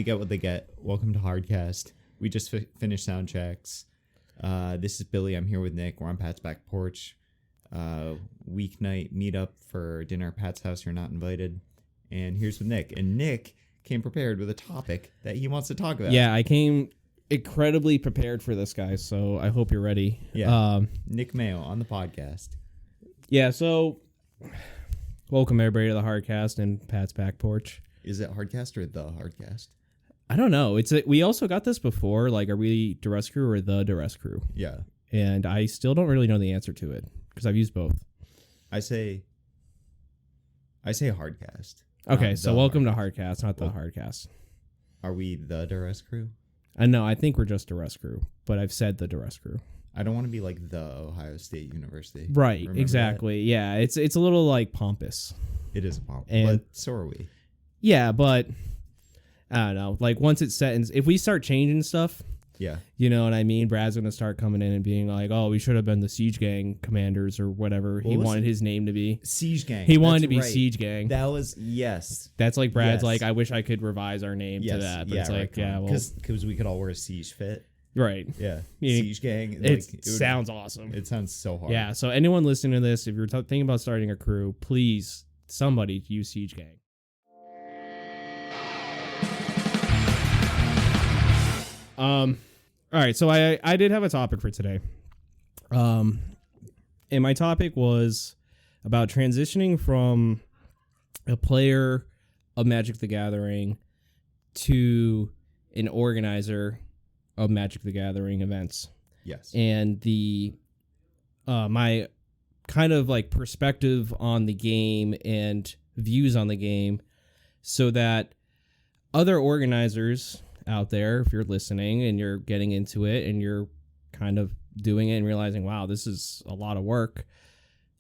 They get what they get. Welcome to Hardcast. We just finished sound checks. This is Billy. I'm here with Nick. We're on Pat's back porch. Weeknight meetup for dinner at Pat's house. You're not invited. And here's with Nick. And Nick came prepared with a topic that he wants to talk about. Yeah, I came incredibly prepared for this, guys. So I hope you're ready. Yeah. Nick Mayo on the podcast. Yeah. So welcome everybody to the Hardcast and Pat's back porch. Is it Hardcast or the Hardcast? I don't know. We also got this before. Like, are we Durst crew or the Durst crew? Yeah. And I still don't really know the answer to it because I've used both. I say Hardcast. Okay, so welcome to Hardcast, not the Hardcast. Are we the Durst crew? No, I think we're just Durst crew, but I've said the Durst crew. I don't want to be like the Ohio State University. Right, Remember exactly. That? Yeah, it's a little like pompous. It is a pomp, and, but so are we. Yeah, but I don't know. Like once it's set, if we start changing stuff, yeah, you know what I mean. Brad's gonna start coming in and being like, "Oh, we should have been the Siege Gang commanders or whatever." He wanted his name to be Siege Gang. He wanted to be right. Siege Gang. That was yes. That's like Brad's like, I wish I could revise our name to that. But yeah, it's like, yeah, well, because we could all wear a Siege fit. Right. Yeah. Siege Gang. It sounds awesome. It sounds so hard. Yeah. So anyone listening to this, if you're thinking about starting a crew, please somebody use Siege Gang. All right, so I did have a topic for today. And my topic was about transitioning from a player of Magic the Gathering to an organizer of Magic the Gathering events. Yes. And the my kind of like perspective on the game and views on the game so that other organizers out there, if you're listening and you're getting into it and you're kind of doing it and realizing, wow, this is a lot of work,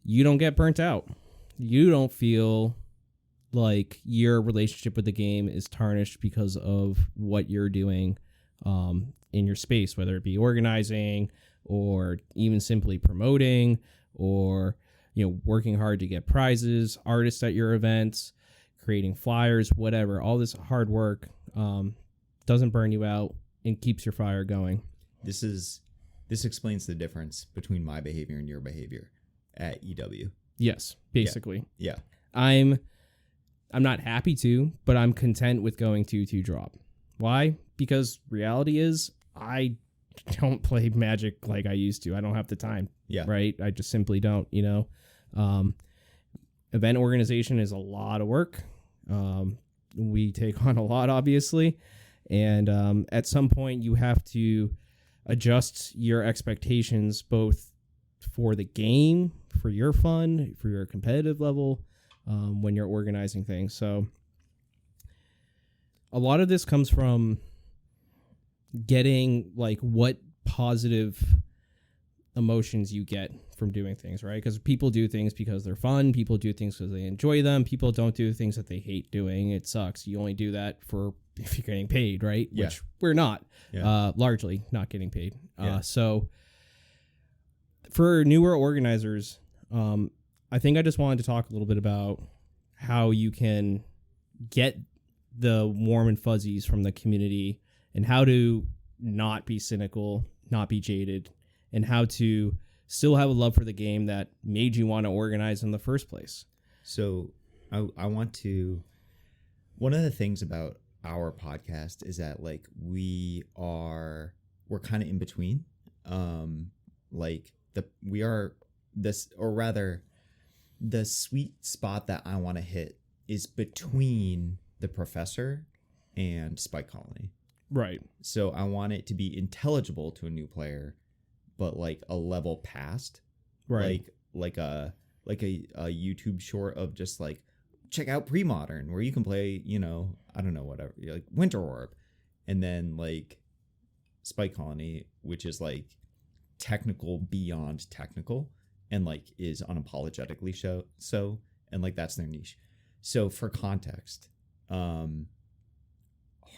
you don't get burnt out. You don't feel like your relationship with the game is tarnished because of what you're doing in your space, whether it be organizing or even simply promoting or, you know, working hard to get prizes, artists at your events, creating flyers, whatever. All this hard work doesn't burn you out and keeps your fire going. This explains the difference between my behavior and your behavior at EW. Yes, basically. Yeah. I'm not happy to, but I'm content with going 2-2 drop. Why? Because reality is I don't play Magic like I used to. I don't have the time. Yeah. Right? I just simply don't, you know. Event organization is a lot of work. We take on a lot, obviously. And at some point, you have to adjust your expectations both for the game, for your fun, for your competitive level, when you're organizing things. So a lot of this comes from getting like what positive emotions you get from doing things, right? Because people do things because they're fun. People do things because they enjoy them. People don't do things that they hate doing. It sucks. You only do that for if you're getting paid, right? Yeah. Which we're not, largely not getting paid. So for newer organizers, I think I just wanted to talk a little bit about how you can get the warm and fuzzies from the community and how to not be cynical, not be jaded, and how to still have a love for the game that made you want to organize in the first place. So I want to, one of the things about our podcast is that like we're kind of in between. The sweet spot that I want to hit is between the Professor and Spike Colony. Right. So I want it to be intelligible to a new player, but like a level past, right? Like a YouTube short of just like check out Pre-Modern where you can play, you know, I don't know, whatever, like Winter Orb, and then like Spike Colony, which is like technical beyond technical and like is unapologetically so and like that's their niche. So for context,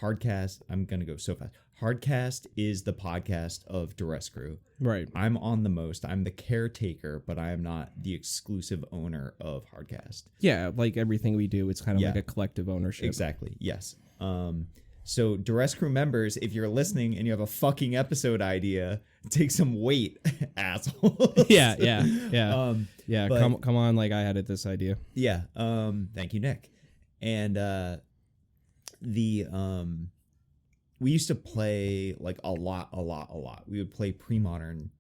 Hardcast, I'm going to go so fast. Hardcast is the podcast of Durst Crew. Right. I'm on the most. I'm the caretaker, but I am not the exclusive owner of Hardcast. Yeah, like everything we do, it's kind of like a collective ownership. Exactly. Yes. So Durst crew members, if you're listening and you have a fucking episode idea, take some weight, assholes. Yeah. But- Come on, like I had this idea. Yeah. Thank you, Nick. And we used to play like a lot. We would play pre-modern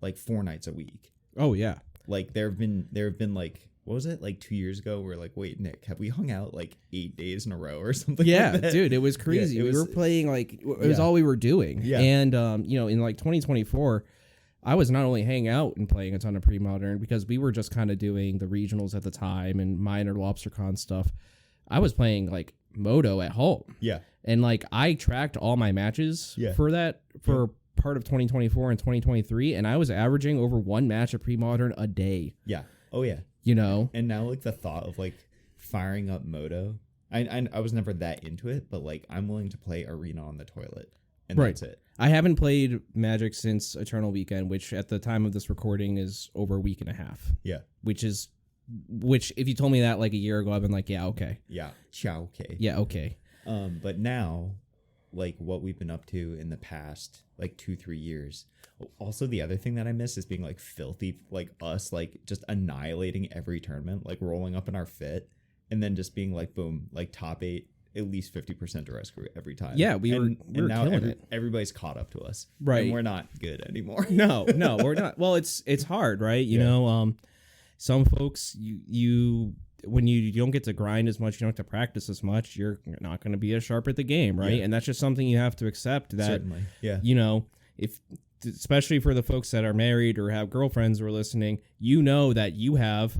like 4 nights a week. Oh yeah. Like there have been like, what was it, like 2 years ago? We're like, wait, Nick, have we hung out like 8 days in a row or something? Yeah, like that? dude, it was crazy. Yeah, we were playing like it was all we were doing. Yeah. And in like 2024, I was not only hanging out and playing a ton of pre-modern because we were just kind of doing the regionals at the time and minor LobsterCon stuff. I was playing like Moto at home. Yeah. And like I tracked all my matches for part of 2024 and 2023, and I was averaging over 1 match of pre-modern a day. Yeah. Oh yeah. You know. And now like the thought of like firing up Moto, I was never that into it, but like I'm willing to play Arena on the toilet, and that's it. I haven't played Magic since Eternal Weekend, which at the time of this recording is over a week and a half. Yeah. Which if you told me that like a year ago, I've been like, yeah, okay. Yeah. Ciao. Okay. Yeah, okay. But now, like what we've been up to in the past like 2-3 years. Also, the other thing that I miss is being like filthy, like us, like just annihilating every tournament, like rolling up in our fit, and then just being like, boom, like top 8, at least 50% Durst crew every time. Yeah, we were now killing it. Everybody's caught up to us, right? And we're not good anymore. No, we're not. Well, it's hard, right? You know, some folks you when you don't get to grind as much, you don't have to practice as much, you're not going to be as sharp at the game, right? Yeah. And that's just something you have to accept. That Certainly. Yeah. You know, especially for the folks that are married or have girlfriends who are listening, you know that you have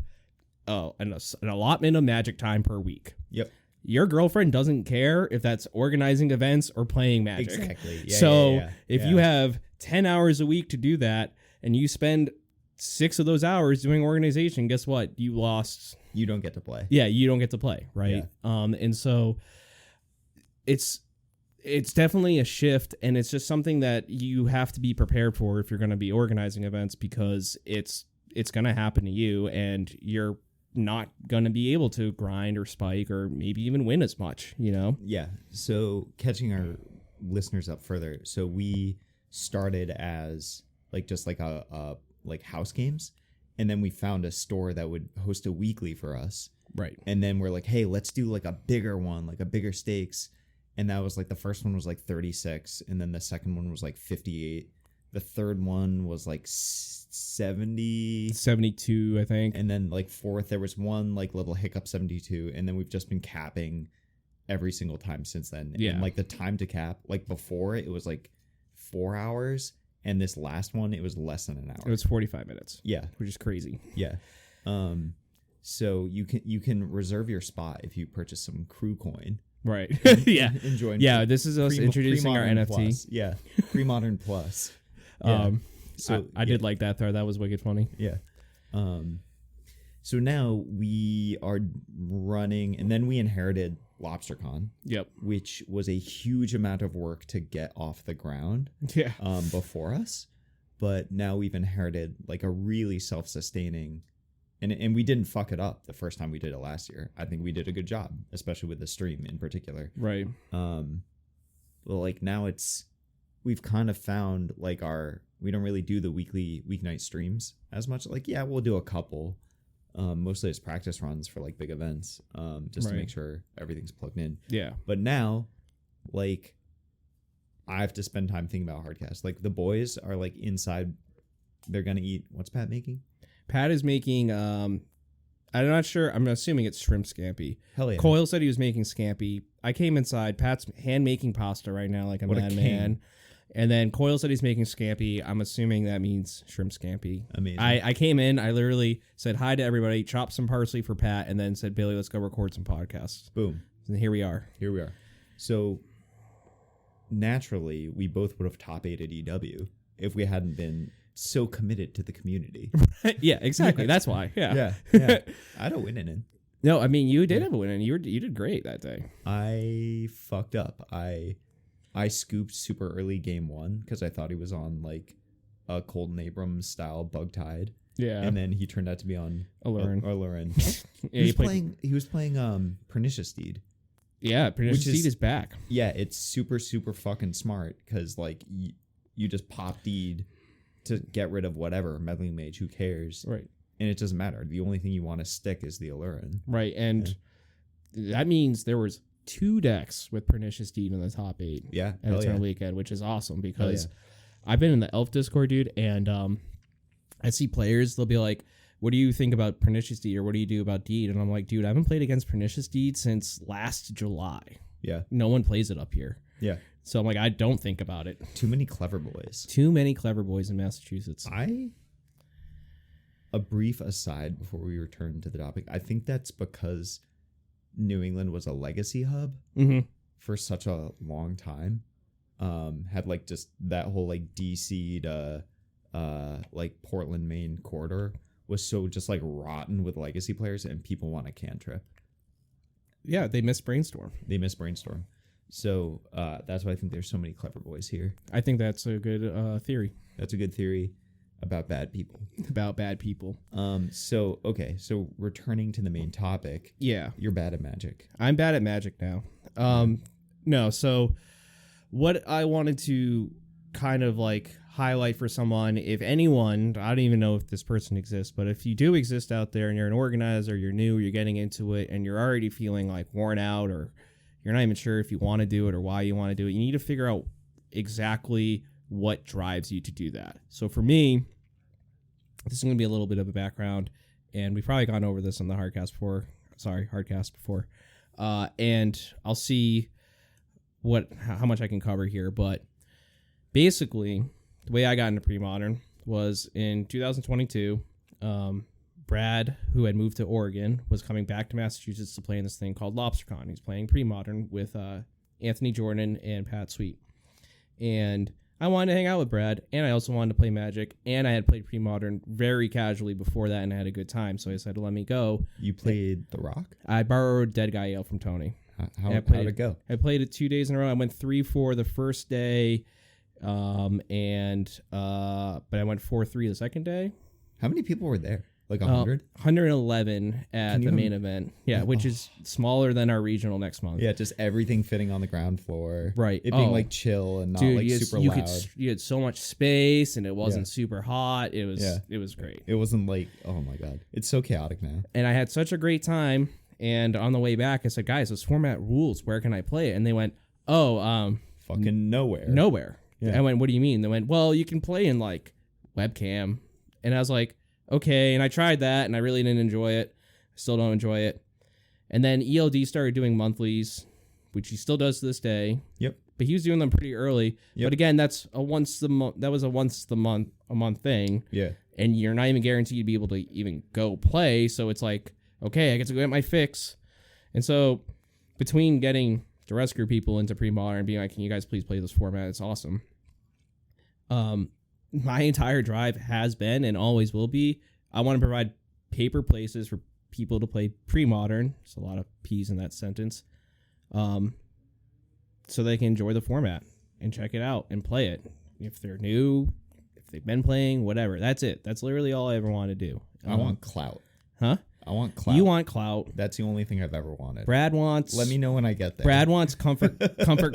an allotment of Magic time per week. Yep. Your girlfriend doesn't care if that's organizing events or playing Magic. Exactly. Yeah, so if you have 10 hours a week to do that and you spend 6 of those hours doing organization, guess what? You lost. You don't get to play. Yeah, you don't get to play, right? Yeah. And so it's definitely a shift, and it's just something that you have to be prepared for if you're going to be organizing events, because it's going to happen to you, and you're not going to be able to grind or spike or maybe even win as much, you know? Yeah. So catching our listeners up further. So we started as like just like a like house games, and then we found a store that would host a weekly for us. Right. And then we're like, hey, let's do like a bigger one, like a bigger stakes. And that was like the first one was like 36, and then the second one was like 58. The third one was like 72, I think. And then like fourth, there was one like little hiccup 72, and then we've just been capping every single time since then. Yeah. And like the time to cap, like before it was like 4 hours, and this last one it was less than an hour. It was 45 minutes. Yeah, Which is crazy. yeah. So you can reserve your spot if you purchase some crew coin. Right. Yeah. Enjoy. Yeah, this is us introducing our Pre-modern NFT. Plus. Yeah, pre-modern plus. Yeah. So I did like that though. That was wicked funny. Yeah. So now we are running, and then we inherited LobsterCon. Yep. Which was a huge amount of work to get off the ground. Yeah. Before us, but now we've inherited like a really self-sustaining, and we didn't fuck it up the first time we did it last year. I think we did a good job, especially with the stream in particular. Right. Well, like now we've kind of found like we don't really do the weeknight streams as much. Like, yeah, we'll do a couple, mostly as practice runs for like big events, just to make sure everything's plugged in. Yeah. But now, like, I have to spend time thinking about hardcast. Like, the boys are like inside, they're gonna eat. What's Pat making? Pat is making I'm not sure, I'm assuming it's shrimp scampi. Hell yeah. Coyle said he was making scampi. I came inside. Pat's hand making pasta right now like a madman. And then Coyle said he's making scampi. I'm assuming that means shrimp scampi. Amazing. I came in, I literally said hi to everybody, chopped some parsley for Pat, and then said, Billy, let's go record some podcasts. Boom. And here we are. So naturally, we both would have top 8 at EW if we hadn't been so committed to the community. Yeah, exactly. That's why. Yeah. Yeah. I had a win in it. No, I mean, you did have a win, and you did great that day. I fucked up. I scooped super early game 1 because I thought he was on like a Colton Abrams style bug tide. Yeah. And then he turned out to be on Allurin. Allurin. Yeah, he was playing Pernicious Steed. Yeah, Pernicious Deed is back. Yeah, it's super, super fucking smart because, like, you just pop Deed to get rid of whatever, Meddling Mage, who cares? Right. And it doesn't matter. The only thing you want to stick is the Allurin. Right, and that means there was 2 decks with Pernicious Deed in the top 8 Yeah, at Eternal Weekend, which is awesome because I've been in the Elf Discord, dude, and I see players, they'll be like, what do you think about Pernicious Deed, or what do you do about Deed? And I'm like, dude, I haven't played against Pernicious Deed since last July. Yeah. No one plays it up here. Yeah. So I'm like, I don't think about it. Too many clever boys. Too many clever boys in Massachusetts. A brief aside before we return to the topic. I think that's because New England was a legacy hub for such a long time. Had like just that whole like DC to like Portland, Maine corridor was so just like rotten with legacy players, and people want a cantrip. Yeah, they miss Brainstorm. So that's why I think there's so many clever boys here. I think that's a good theory. That's a good theory about bad people. So returning to the main topic. Yeah. You're bad at Magic. I'm bad at Magic now. No, so what I wanted to kind of like highlight for someone, if anyone, I don't even know if this person exists, but if you do exist out there and you're an organizer, you're new, you're getting into it, and you're already feeling like worn out, or you're not even sure if you want to do it or why you want to do it, you need to figure out exactly what drives you to do that. So for me, this is going to be a little bit of a background, and we've probably gone over this on the hardcast before. And I'll see how much I can cover here. But basically, the way I got into pre-modern was in 2022. Brad, who had moved to Oregon, was coming back to Massachusetts to play in this thing called LobsterCon. He's playing pre-modern with Anthony Jordan and Pat Sweet. And I wanted to hang out with Brad, and I also wanted to play Magic, and I had played pre-modern very casually before that and had a good time, so I decided to let me go. You played The Rock? I borrowed Dead Guy Ale from Tony. How'd it go? I played it 2 days in a row. I went 3-4 the first day, but I went 4-3 the second day. How many people were there? Like 100? 111 at the main event. Yeah, which is smaller than our regional next month. Yeah, just everything fitting on the ground floor. Right. It being like chill and not super loud. You had so much space, and it wasn't super hot. It was great. It wasn't like, oh my God. It's so chaotic now. And I had such a great time. And on the way back, I said, guys, this format rules. Where can I play it? And they went, fucking nowhere. Nowhere. Yeah. I went, what do you mean? They went, well, you can play in like webcam. And I was like, okay. And I tried that, and I really didn't enjoy it. I still don't enjoy it. And then ELD started doing monthlies, which he still does to this day. Yep. But he was doing them pretty early. Yep. But again, that's a once a month thing. Yeah. And you're not even guaranteed to be able to even go play. So it's like, okay, I get to go get my fix. And so between getting the rest group people into pre-modern and being like, can you guys please play this format? It's awesome. My entire drive has been and always will be, I want to provide paper places for people to play pre-modern. There's a lot of P's in that sentence. So they can enjoy the format and check it out and play it. If they're new, if they've been playing, whatever. That's it. That's literally all I ever want to do. I want clout. Huh? I want clout. You want clout. That's the only thing I've ever wanted. Brad wants... Let me know when I get there. Brad wants comfort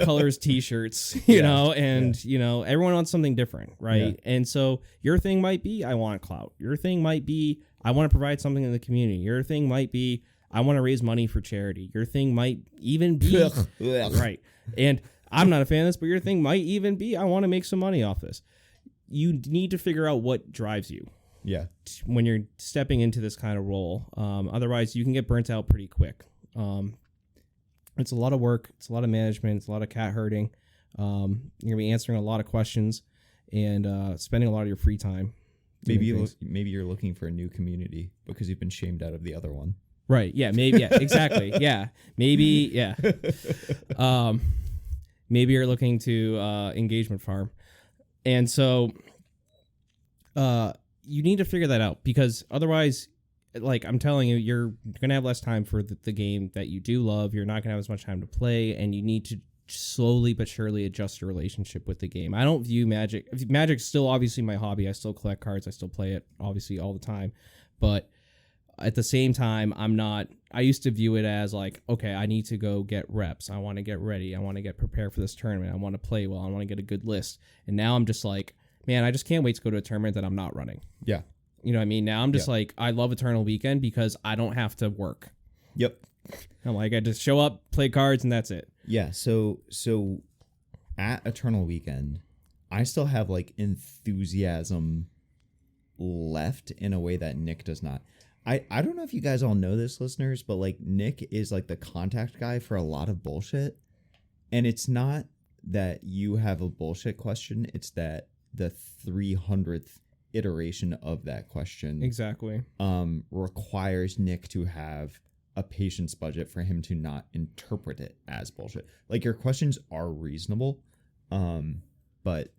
colors t-shirts, you know, and, you know, everyone wants something different, right? Yeah. And so your thing might be, I want clout. Your thing might be, I want to provide something in the community. Your thing might be, I want to raise money for charity. Your thing might even be... right. And I'm not a fan of this, but your thing might even be, I want to make some money off this. You need to figure out what drives you. Yeah. When you're stepping into this kind of role. Otherwise, you can get burnt out pretty quick. It's a lot of work. It's a lot of management. It's a lot of cat herding. You're going to be answering a lot of questions and spending a lot of your free time. Maybe you're looking for a new community because you've been shamed out of the other one. Right. Yeah. Maybe. Yeah. Exactly. Yeah. Maybe. Yeah. Maybe you're looking to engagement farm. And so... you need to figure that out because otherwise, like I'm telling you, you're going to have less time for the game that you do love. You're not going to have as much time to play, and you need to slowly but surely adjust your relationship with the game. I don't view Magic. Magic's still obviously my hobby. I still collect cards. I still play it obviously all the time. But at the same time, I used to view it as like, okay, I need to go get reps. I want to get ready. I want to get prepared for this tournament. I want to play well. I want to get a good list. And now I'm just like, man, I just can't wait to go to a tournament that I'm not running. Yeah. You know what I mean? Now I'm just like, I love Eternal Weekend because I don't have to work. Yep. I'm like, I just show up, play cards, and that's it. Yeah. So at Eternal Weekend, I still have like enthusiasm left in a way that Nick does not. I don't know if you guys all know this, listeners, but like Nick is like the contact guy for a lot of bullshit. And it's not that you have a bullshit question. It's that the 300th iteration of that question Exactly requires Nick to have a patience budget for him to not interpret it as bullshit. Like, your questions are reasonable, but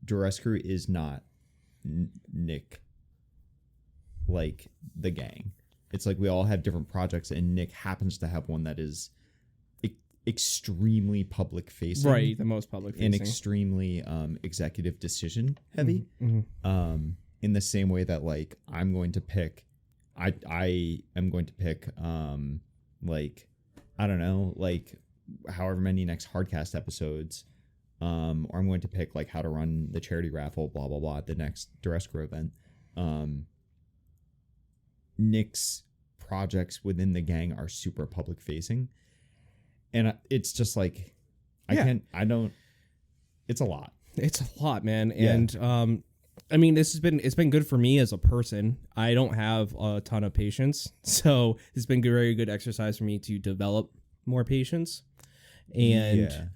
Durst Crew is not Nick, like the gang. It's like we all have different projects, and Nick happens to have one that is extremely public facing, right, the most public facing, and extremely executive decision heavy. Mm-hmm. In the same way that like I'm going to pick, I am going to pick like, I don't know, like however many next Hardcast episodes, or I'm going to pick like how to run the charity raffle, blah blah blah, at the next Durst Crew event. Nick's projects within the gang are super public facing, and it's just like it's a lot. It's a lot, man. And I mean, it's been good for me as a person. I don't have a ton of patience, so it's been very good exercise for me to develop more patience. And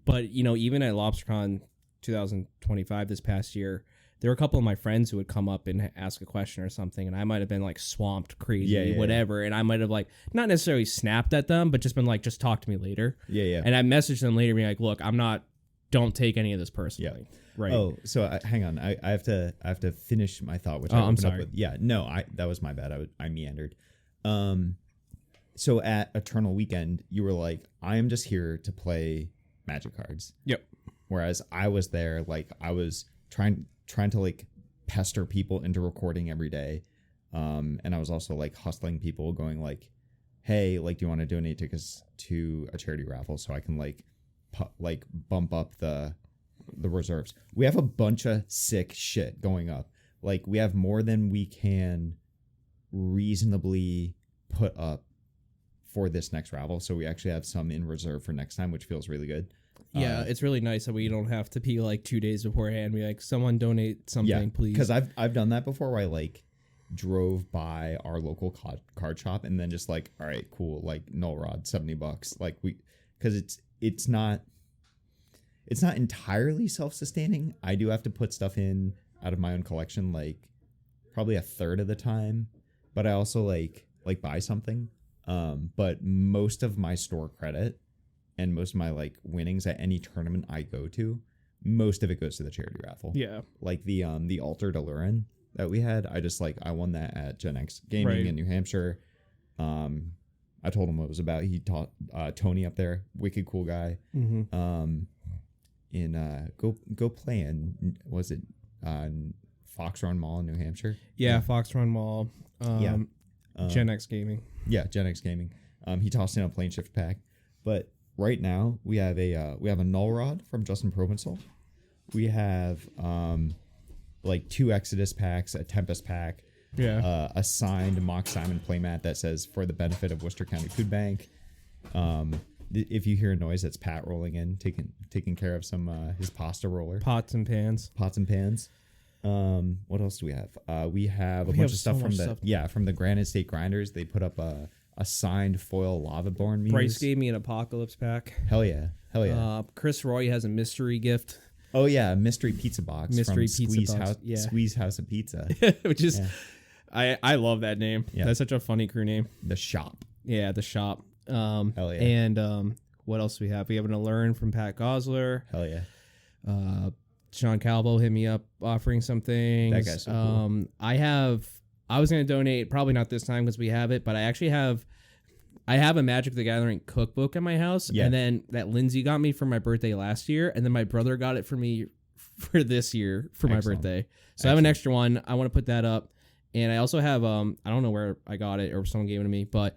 but you know, even at LobsterCon 2025 this past year, there were a couple of my friends who would come up and ask a question or something, and I might have been like swamped, crazy, whatever, and I might have like not necessarily snapped at them, but just been like, just talk to me later. And I messaged them later, being like, look, don't take any of this personally. Right. Oh, so hang on. I have to finish my thought, which I'm sorry. up with. That was my bad. I meandered. So at Eternal Weekend, you were like, I am just here to play Magic cards. Yep. Whereas I was there, like I was trying to like pester people into recording every day. And I was also like hustling people, going like, hey, like, do you want to donate tickets to a charity raffle so I can like bump up the reserves. We have a bunch of sick shit going up. Like, we have more than we can reasonably put up for this next raffle, so we actually have some in reserve for next time, which feels really good. Yeah, it's really nice that we don't have to be like 2 days beforehand, be like, someone donate something, please. Because I've done that before, where I like drove by our local card shop and then just like, all right, cool, like null rod, $70, like because it's not entirely self-sustaining. I do have to put stuff in out of my own collection, like probably a third of the time, but I also like buy something. But most of my store credit and most of my like winnings at any tournament I go to, most of it goes to the charity raffle. Yeah. Like the Altar de Lurin that we had, I won that at Gen X Gaming in New Hampshire. I told him what it was about. He taught Tony up there, wicked cool guy. Mm-hmm. Go play in, was it Fox Run Mall in New Hampshire? Yeah, Fox Run Mall. Gen X Gaming. Yeah, Gen X Gaming. He tossed in a plane shift pack. But right now we have a null rod from Justin Provençal. We have like 2 Exodus packs, a Tempest pack, a signed Mock Simon playmat that says "For the benefit of Worcester County Food Bank." If you hear a noise, that's Pat rolling in, taking care of some his pasta roller. Pots and pans. What else do we have? We have a bunch of stuff from the Granite State Grinders. They put up a signed foil Lavaborn Muse. Bryce gave me an Apocalypse pack. Hell yeah. Chris Roy has a mystery gift. Oh yeah, a mystery pizza box. Mystery from pizza box. Squeeze House of Pizza. Which is, I love that name. Yeah. That's such a funny crew name. The Shop. Yeah, the Shop. Hell yeah. And what else do we have? We have an Allurin from Pat Gosler. Hell yeah. Sean Calvo hit me up offering some things. That guy's so cool. I was going to donate, probably not this time because we have it, but I actually have a Magic the Gathering cookbook at my house. Yeah. And then that Lindsay got me for my birthday last year. And then my brother got it for me for this year for my birthday. So I have an extra one. I want to put that up. And I also have I don't know where I got it or someone gave it to me, but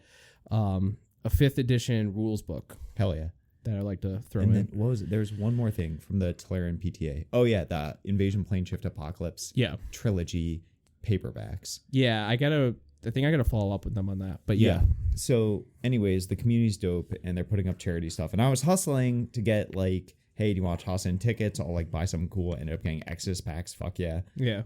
a 5th edition rules book Hell yeah. that I like to throw And in. then, what was it? There's one more thing from the Tolarian PTA. Oh yeah, the Invasion Plane Shift Apocalypse Yeah. trilogy paperbacks. Yeah, I think I gotta follow up with them on that. But yeah. So anyways, the community's dope and they're putting up charity stuff. And I was hustling to get like, hey, do you want to toss in tickets? I'll like buy something cool. Ended up getting Exodus packs. Fuck yeah. Yeah.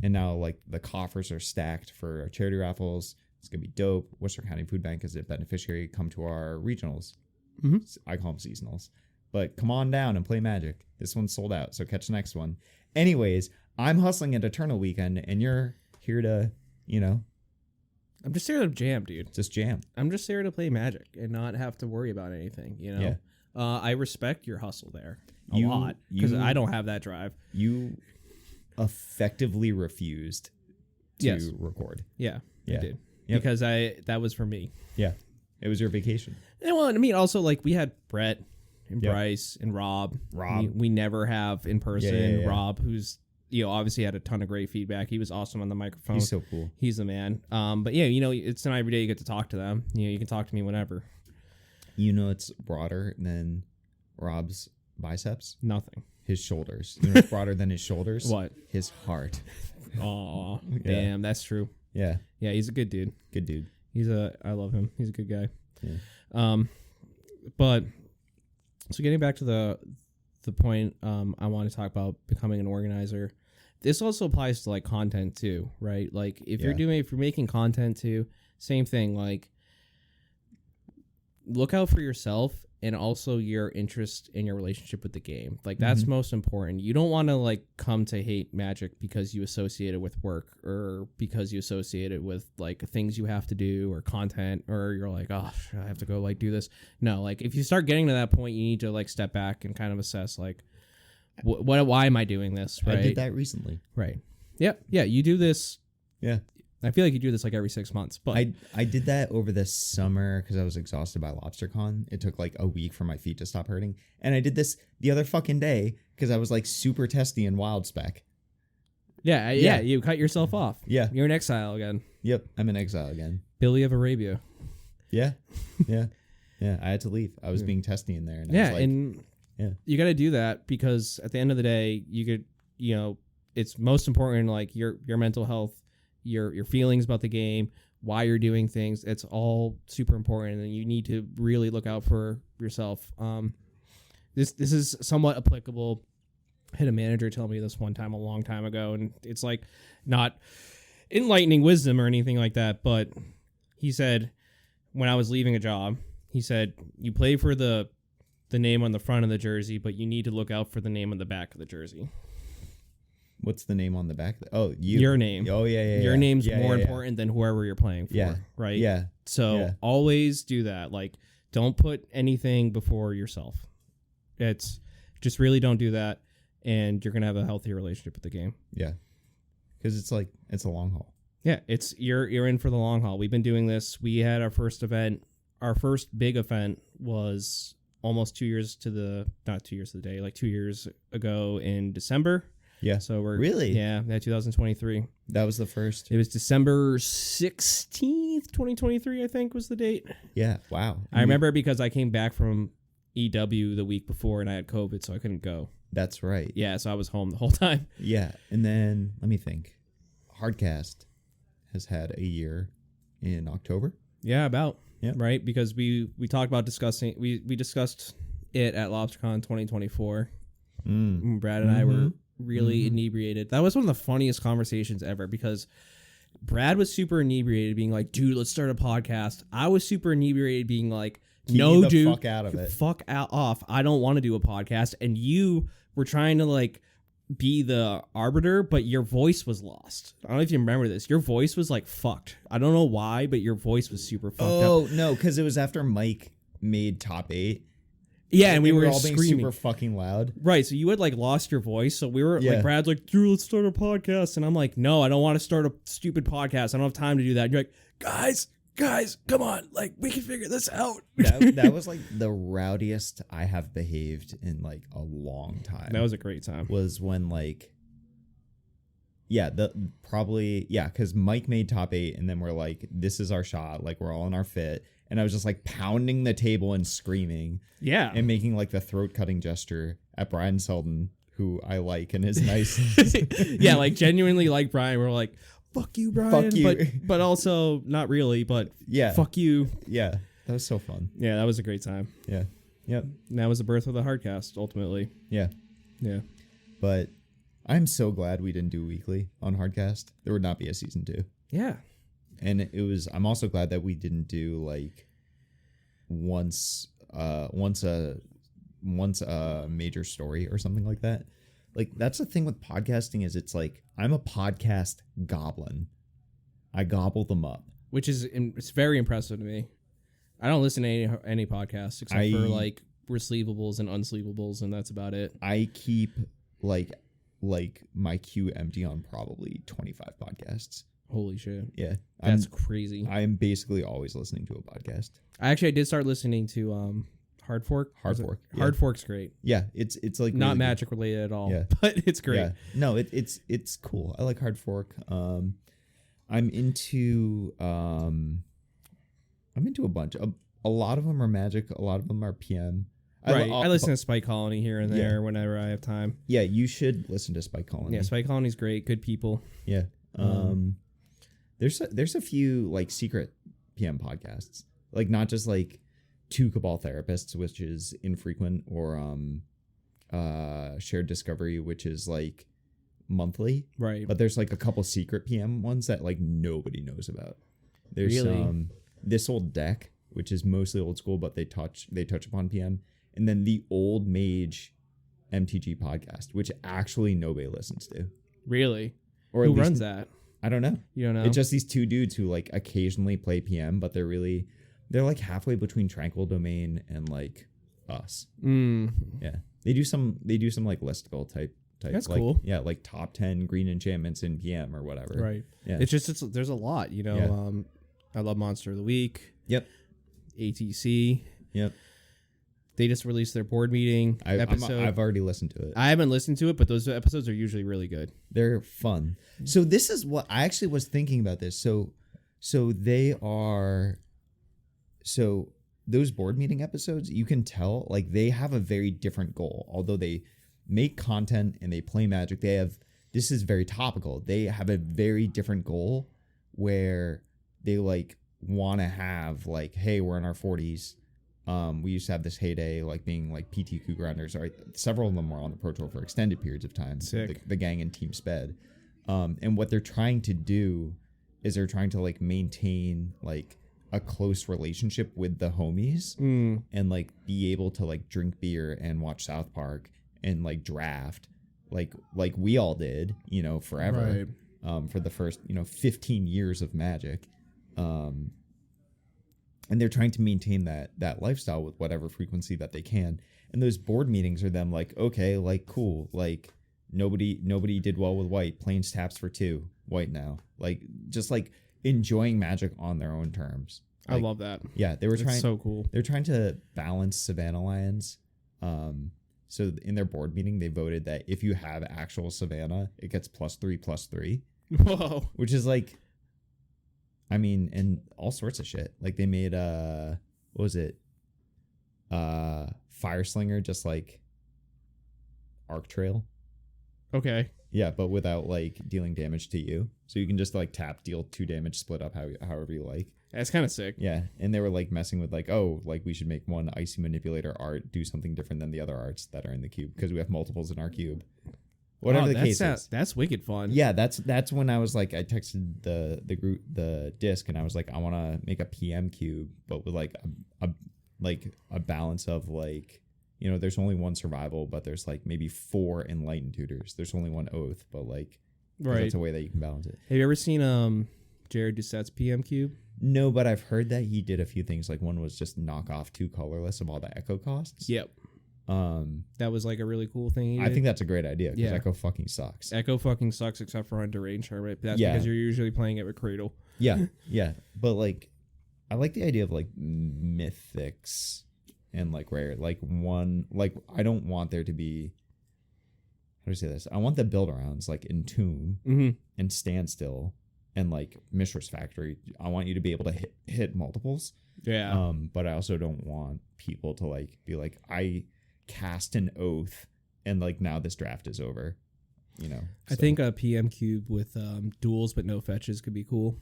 And now like the coffers are stacked for our charity raffles. It's gonna be dope. Worcester County Food Bank is a beneficiary. Come to our regionals. Mm-hmm. I call them seasonals. But come on down and play Magic. This one's sold out, so catch the next one. Anyways, I'm hustling at Eternal Weekend, and you're here to, I'm just here to jam, dude. just jam. I'm just here to play Magic and not have to worry about anything, Yeah. I respect your hustle there a You- lot because you- I don't have that drive. You effectively refused to Yes. record. Yeah, Yeah. I did. Yep. Because that was for me. Yeah. It was your vacation. And well, I mean, also like we had Brett and Yep. Bryce and Rob. Rob. We never have in person. Yeah. Rob, who's obviously had a ton of great feedback. He was awesome on the microphone. He's so cool. He's the man. But yeah, it's not every day you get to talk to them. You can talk to me whenever. It's broader than Rob's biceps? Nothing. His shoulders. You know what's broader than his shoulders? What? His heart. Oh, Yeah. damn, that's true. Yeah. Yeah, he's a good dude. Good dude. I love him. He's a good guy. Yeah. But so getting back to the point, I want to talk about becoming an organizer. This also applies to like content too, right? Like if you're making content too, same thing. Like look out for yourself and also your interest in your relationship with the game. Like that's most important. You don't want to like come to hate Magic because you associate it with work or because you associate it with like things you have to do or content, or you're like, oh, I have to go like do this. No, like if you start getting to that point, you need to like step back and kind of assess like, why am I doing this? Right. I did that recently. Right. Yep. Yeah. You do this. Yeah. I feel like you do this like every 6 months, but I did that over the summer because I was exhausted by LobsterCon. It took like a week for my feet to stop hurting. And I did this the other fucking day because I was like super testy in Wild Spec. yeah, you cut yourself off. Yeah. You're in exile again. Yep. I'm in exile again. Billy of Arabia. Yeah. Yeah. Yeah. I had to leave. I was being testy in there. And I was like, and you got to do that because at the end of the day, you could, it's most important like your mental health, your feelings about the game, why you're doing things. It's all super important, and you need to really look out for yourself. This is somewhat applicable. I had a manager tell me this one time a long time ago, and it's like not enlightening wisdom or anything like that, but he said when I was leaving a job, he said you play for the name on the front of the jersey, but you need to look out for the name on the back of the jersey. what's the name on the back? Oh, your name. Oh, yeah. Your name's more important than whoever you're playing for. Yeah. Right? Yeah. So always do that. Like, don't put anything before yourself. It's just really don't do that, and you're gonna have a healthier relationship with the game. Yeah. Because it's a long haul. Yeah, it's you're in for the long haul. We've been doing this. We had our first event. Our first big event was almost 2 years to the not 2 years to the day, like 2 years ago in December. Yeah. So we're really 2023. That was the first. It was December 16th, 2023. I think was the date. Yeah. Wow. I remember because I came back from EW the week before and I had COVID, so I couldn't go. That's right. Yeah, so I was home the whole time. Yeah, and then let me think. Hardcast has had a year in October. Yeah, about. Yeah. Right, because we talked about discussing we discussed it at LobsterCon 2024. Brad and I were really inebriated. That was one of the funniest conversations ever because Brad was super inebriated, being like, "Dude, let's start a podcast." I was super inebriated, being like, "No, dude, fuck out of it. Fuck out off. I don't want to do a podcast." And you were trying to like be the arbiter, but your voice was lost. I don't know if you remember this. Your voice was like fucked. I don't know why, but your voice was super fucked up. Oh no, because it was after Mike made top 8. Yeah, and we were all being screaming super fucking loud. Right, so you had like lost your voice. So we were like, Brad's like, "Dude, let's start a podcast," and I'm like, "No, I don't want to start a stupid podcast. I don't have time to do that." And you're like, guys, come on, like we can figure this out. That was like the rowdiest I have behaved in like a long time. That was a great time. Was when like Yeah, because Mike made top 8, and then we're like, this is our shot. Like, we're all in our fit. And I was just like pounding the table and screaming. Yeah. And making like the throat cutting gesture at Brian Selden, who I like and is nice. Yeah, like genuinely like Brian. We're like, fuck you, Brian. Fuck you. But also not really, but Yeah. fuck you. Yeah. That was so fun. Yeah, that was a great time. Yeah. Yep. And that was the birth of the Hardcast, ultimately. Yeah. Yeah. But I'm so glad we didn't do weekly on Hardcast. There would not be a season 2. Yeah. And I'm also glad that we didn't do like once a major story or something like that. Like, that's the thing with podcasting, is it's like, I'm a podcast goblin. I gobble them up. Which is, it's very impressive to me. I don't listen to any podcasts except for like receivables and unsleevables, and that's about it. I keep like my queue empty on probably 25 podcasts. Holy shit. Yeah. That's crazy. I'm basically always listening to a podcast. I did start listening to Hard Fork. Yeah. Hard Fork's great. Yeah, it's like not really magic related at all. Yeah. But it's great. Yeah. No, it's cool. I like Hard Fork. I'm into a bunch. A lot of them are magic. A lot of them are PM. I listen to Spike Colony here and there whenever I have time. Yeah, you should listen to Spike Colony. Yeah, Spike Colony's great. Good people. Yeah. There's a few like secret PM podcasts, like not just like Two Cabal Therapists, which is infrequent, or Shared Discovery, which is like monthly. Right. But there's like a couple secret PM ones that like nobody knows about. There's really? This Old Deck, which is mostly old school, but they touch upon PM, and then the Old Mage MTG podcast, which actually nobody listens to. Really? Or who runs that? I don't know. You don't know? It's just these two dudes who like occasionally play PM, but they're like halfway between Tranquil Domain and like us. Yeah. They do some like listicle type. That's like, cool. Yeah, like top 10 green enchantments in PM or whatever. Right. Yeah. There's a lot, you know. Yeah. I love Monster of the Week. Yep. ATC. Yep. They just released their board meeting episode. I've already listened to it. I haven't listened to it, but those episodes are usually really good. They're fun. So this is what I actually was thinking about this. So those board meeting episodes, you can tell like they have a very different goal. Although they make content and they play Magic, this is very topical. They have a very different goal where they like want to have like, hey, we're in our 40s. We used to have this heyday, like being like PTQ grinders. Right, several of them were on the Pro Tour for extended periods of time. Sick. The gang and Team Sped, and what they're trying to do is they're trying to like maintain like a close relationship with the homies, and like be able to like drink beer and watch South Park and like draft, like we all did, you know, forever, for the first 15 years of Magic. And they're trying to maintain that lifestyle with whatever frequency that they can. And those board meetings are them like, okay, like cool, like nobody did well with white. Plains taps for 2 white now. Like just like enjoying Magic on their own terms. Like, I love that. Yeah, they were trying. So cool. They're trying to balance Savannah Lions. So in their board meeting, they voted that if you have actual Savannah, it gets +3/+3. Whoa. Which is like, I mean, and all sorts of shit. Like they made what was it? Fire Slinger, just like Arc Trail. Okay. Yeah, but without like dealing damage to you. So you can just like tap, deal 2 damage, split up however you like. That's kind of sick. Yeah, and they were like messing with like, oh, like we should make one Icy Manipulator art do something different than the other arts that are in the cube because we have multiples in our cube. Whatever the case is. That's wicked fun. Yeah, that's when I was like, I texted the group, the disc, and I was like, I want to make a PM cube, but with like a balance of like, you know, there's only 1 survival, but there's like maybe 4 enlightened tutors. There's only 1 oath, but like, that's a way that you can balance it. Have you ever seen Jared Doucette's PM cube? No, but I've heard that he did a few things. Like one was just knock off 2 colorless of all the echo costs. Yep. That was like a really cool thing he did. I think that's a great idea because Yeah. Echo fucking sucks. Echo fucking sucks except for under range tournament. That's because you're usually playing it with Cradle. Yeah, yeah. But like, I like the idea of like mythics and like rare. Like one, like I don't want there to be. do I say this? I want the build arounds like in Tomb and Standstill and like Mishra's Factory. I want you to be able to hit multiples. Yeah. But I also don't want people to like be like, I cast an oath and like now this draft is over. You know. I think a PM cube with duels but no fetches could be cool.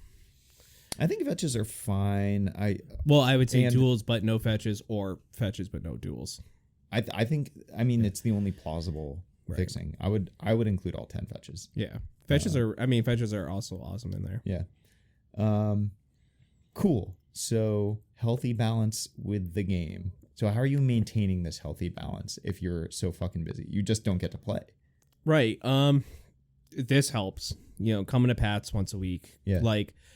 I think fetches are fine. I would say duels but no fetches, or fetches but no duels. I think it's the only plausible fixing. I would include all 10 fetches. Yeah. Fetches are also awesome in there. Yeah. Cool. So healthy balance with the game. So how are you maintaining this healthy balance if you're so fucking busy? You just don't get to play. Right. This helps. Coming to Pat's once a week. Yeah.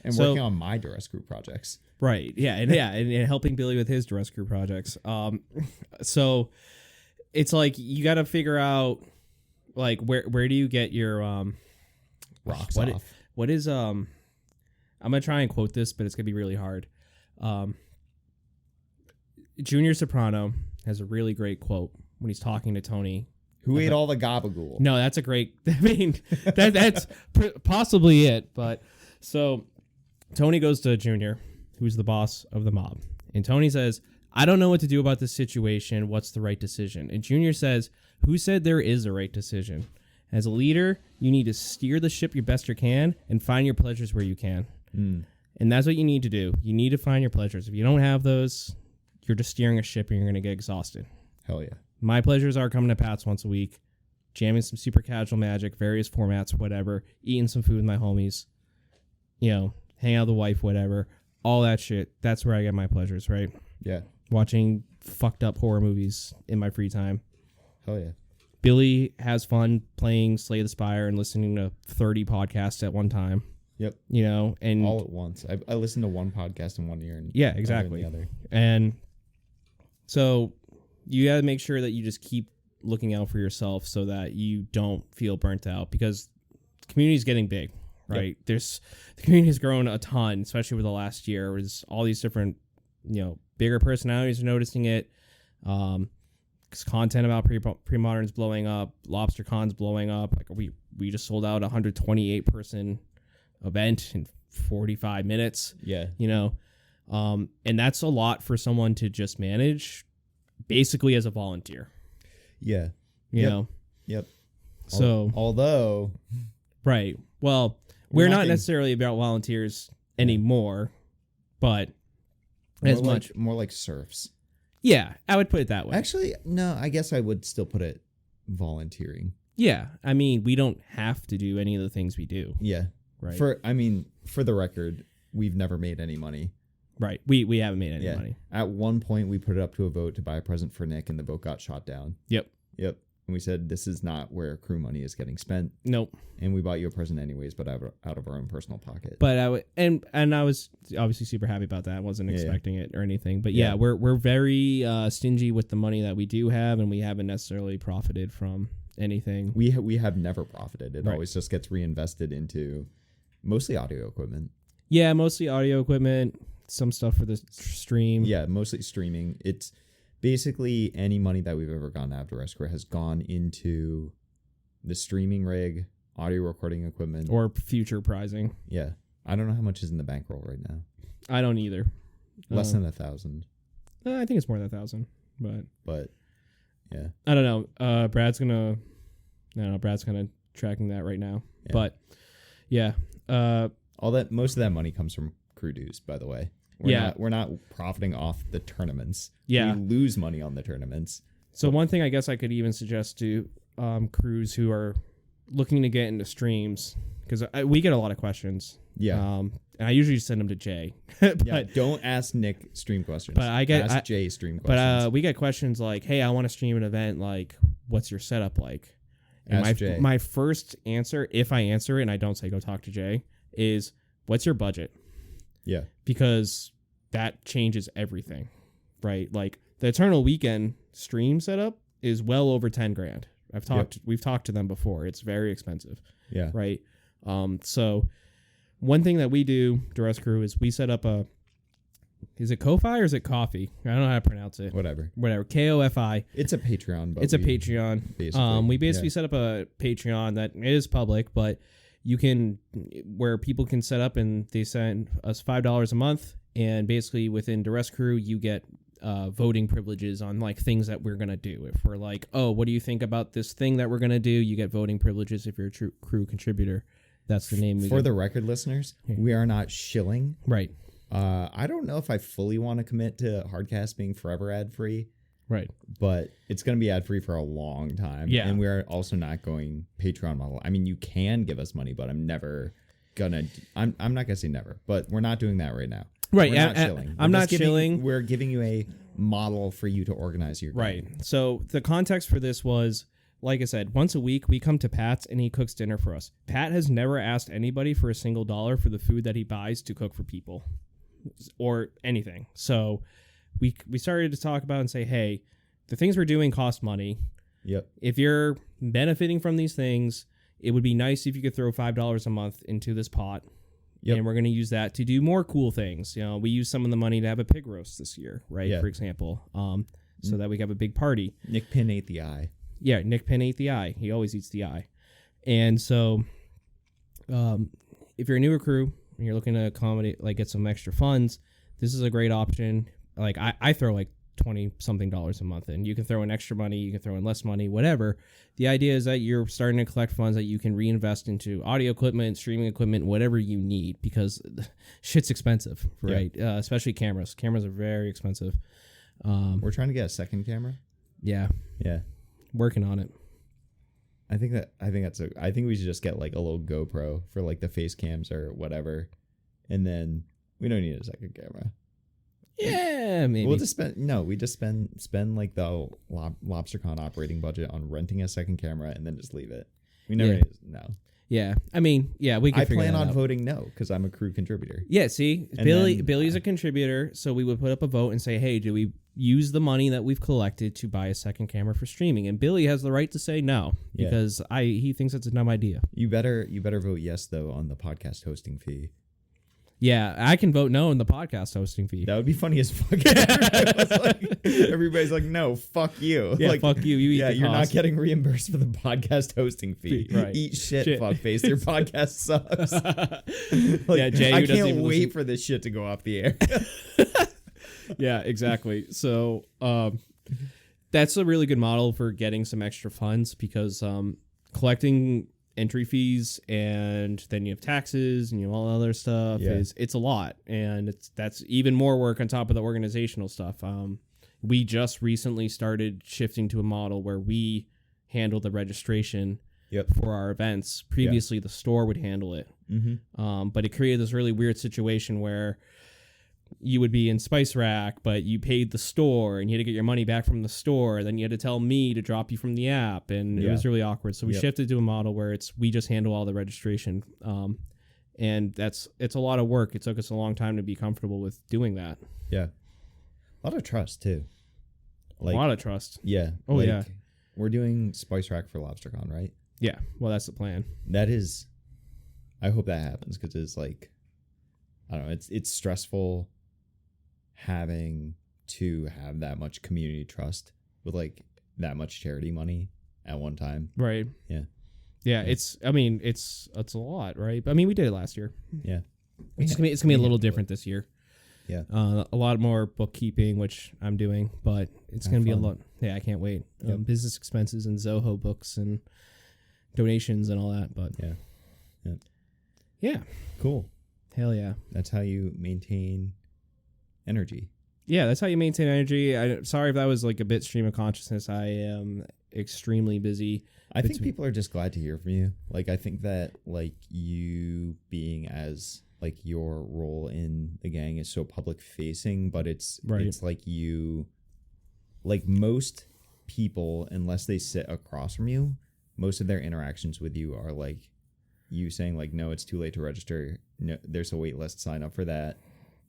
And working on my Durst group projects. Right. Yeah. And helping Billy with his Durst group projects. So it's like you got to figure out like where do you get your rocks off? What is I'm gonna try and quote this, but it's gonna be really hard. Junior Soprano has a really great quote when he's talking to Tony. Who ate all the gabagool? No, that's a great. That's possibly it. But so Tony goes to Junior, who's the boss of the mob, and Tony says, "I don't know what to do about this situation. What's the right decision?" And Junior says, "Who said there is a right decision? As a leader, you need to steer the ship your best you can and find your pleasures where you can." And that's what you need to do. You need to find your pleasures. If you don't have those, you're just steering a ship and you're going to get exhausted. Hell yeah. My pleasures are coming to Pat's once a week, jamming some super casual Magic, various formats, whatever, eating some food with my homies, hang out with the wife, whatever, all that shit. That's where I get my pleasures, right? Yeah. Watching fucked up horror movies in my free time. Hell yeah. Billy has fun playing Slay the Spire and listening to 30 podcasts at one time. Yep. And all at once. I listened to one podcast in 1 year. And yeah, exactly. The other. And so you got to make sure that you just keep looking out for yourself so that you don't feel burnt out, because the community is getting big, right? Yep. The community has grown a ton, especially over the last year. There's all these different, bigger personalities are noticing it. Content about pre-modern's blowing up. LobsterCon's blowing up. Like we just sold out a 128 person event in 45 minutes. Yeah. And that's a lot for someone to just manage basically as a volunteer. Yeah. You know? Yep. So although right. Well, we're not necessarily about volunteers anymore, but more like serfs. Yeah, I would put it that way. Actually, no, I guess I would still put it volunteering. Yeah. We don't have to do any of the things we do. Yeah. Right. For the record, we've never made any money. Right. We haven't made any money. At one point, we put it up to a vote to buy a present for Nick, and the vote got shot down. Yep. And we said, this is not where crew money is getting spent. Nope. And we bought you a present anyways, but out of our own personal pocket. But I was obviously super happy about that. I wasn't expecting it or anything. But we're very stingy with the money that we do have, and we haven't necessarily profited from anything. We have never profited. It always just gets reinvested into mostly audio equipment. Yeah, mostly audio equipment. Some stuff for the stream. Yeah, mostly streaming. It's basically any money that we've ever gotten after Rescue has gone into the streaming rig, audio recording equipment, or future prizing. Yeah, I don't know how much is in the bankroll right now. I don't either. Less than 1,000. I think it's more than 1,000, but yeah, I don't know. Brad's gonna tracking that right now. Yeah. But yeah, most of that money comes from crew dues, by the way. We're not profiting off the tournaments. Yeah. We lose money on the tournaments. So one thing I guess I could even suggest to crews who are looking to get into streams, because we get a lot of questions. Yeah. And I usually send them to Jay. Don't ask Nick stream questions. But ask Jay stream questions. But we get questions like, hey, I want to stream an event. Like, what's your setup like? And my first answer, if I answer it and I don't say go talk to Jay, is what's your budget? Yeah. Because that changes everything, right? Like the Eternal Weekend stream setup is well over 10 grand. We've talked to them before. It's very expensive. Yeah. Right. So one thing that we do, Durst Crew, is we set up Is it Ko-Fi or is it Coffee? I don't know how to pronounce it. Whatever. Kofi. It's a Patreon. But It's a Patreon. We basically set up a Patreon that is public, but you can, where people can set up and they send us $5 a month, and basically within Durst Crew you get voting privileges on like things that we're gonna do. If we're like, oh, what do you think about this thing that we're gonna do? You get voting privileges if you're a true crew contributor. That's the name. For the record, listeners, we are not shilling. Right. I don't know if I fully want to commit to Hardcast being forever ad free. Right. But it's going to be ad free for a long time. Yeah. And we're also not going Patreon model. I mean, you can give us money, but I'm not going to say never, but we're not doing that right now. Right. We're not shilling. I'm not shilling. We're giving you a model for you to organize your game. Right. So the context for this was, like I said, once a week we come to Pat's and he cooks dinner for us. Pat has never asked anybody for a single dollar for the food that he buys to cook for people or anything. So we started to talk about and say, hey, the things we're doing cost money. Yep. If you're benefiting from these things, it would be nice if you could throw $5 a month into this pot. Yep. And we're going to use that to do more cool things. You know, we use some of the money to have a pig roast this year, right? Yeah. For example, so that we have a big party. Nick Pin ate the eye. Yeah, Nick Penn ate the eye. He always eats the eye. And so if you're a newer crew and you're looking to accommodate, like get some extra funds, this is a great option. Like I throw like $20-something a month in. You can throw in extra money, you can throw in less money, whatever. The idea is that you're starting to collect funds that you can reinvest into audio equipment, streaming equipment, whatever you need, because shit's expensive, right? Yeah. Especially cameras. Cameras are very expensive. We're trying to get a second camera. Yeah. Yeah. Working on it. I think we should just get like a little GoPro for like the face cams or whatever, and then we don't need a second camera. Yeah, maybe we'll just spend like the LobsterCon operating budget on renting a second camera and then just leave it. We never no. Yeah, I mean, yeah, we can. I plan on voting no because I'm a crew contributor. Yeah, see, Billy's a contributor, so we would put up a vote and say, hey, do we use the money that we've collected to buy a second camera for streaming? And Billy has the right to say no because he thinks it's a dumb idea. You better vote yes though on the podcast hosting fee. Yeah, I can vote no on the podcast hosting fee. That would be funny as fuck. Everybody's like, no, fuck you. Yeah, like, fuck you. You're not getting reimbursed for the podcast hosting fee. Right. Eat shit, fuckface. Your podcast sucks. Jay, I can't wait for this shit to go off the air. Yeah, exactly. So that's a really good model for getting some extra funds because collecting entry fees and then you have taxes and you have all other stuff it's a lot, and that's even more work on top of the organizational stuff. We just recently started shifting to a model where we handle the registration for our events. Previously the store would handle it, but it created this really weird situation where you would be in Spice Rack, but you paid the store and you had to get your money back from the store. Then you had to tell me to drop you from the app, and it was really awkward. So we shifted to a model where we just handle all the registration. And it's a lot of work. It took us a long time to be comfortable with doing that. Yeah. A lot of trust too. A lot of trust. Yeah. Oh yeah. We're doing Spice Rack for LobsterCon, right? Yeah. Well, that's the plan. That is, I hope that happens because it's like, I don't know. It's stressful having to have that much community trust with like that much charity money at one time. Right. Yeah. Yeah. It's a lot, right? But I mean, we did it last year. Yeah. It's gonna be a little different this year. Yeah. A lot more bookkeeping, which I'm doing, but it's going to be a lot. Yeah. I can't wait. Business expenses and Zoho books and donations and all that, but yeah. Cool. Hell yeah. That's how you maintain energy. Yeah, that's how you maintain energy. Sorry if that was like a bit stream of consciousness. I am extremely busy. I think people are just glad to hear from you. Like, I think that like you being as like your role in the gang is so public facing, but it's like you, like most people, unless they sit across from you, most of their interactions with you are like you saying like, no, it's too late to register. No, there's a wait list, sign up for that.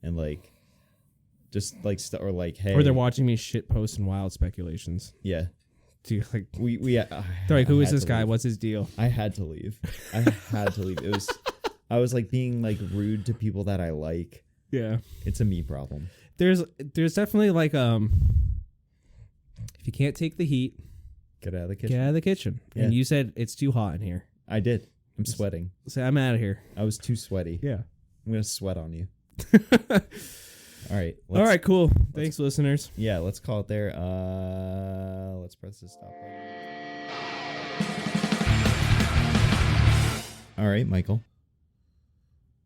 And like, just like, or like, hey, or they're watching me shit post and wild speculations. Yeah. Dude, like they're like, who is this guy? What's his deal? I had to leave. It was, I was like being like rude to people that I like. Yeah. It's a me problem. there's definitely like if you can't take the heat, Get out of the kitchen. get out of the kitchen. Yeah. And you said it's too hot in here. I did. I'm sweating. So I'm out of here. I was too sweaty. Yeah. I'm gonna sweat on you. All right. All right, cool. Thanks, listeners. Yeah, let's call it there. Let's press the stop button. All right, Michael.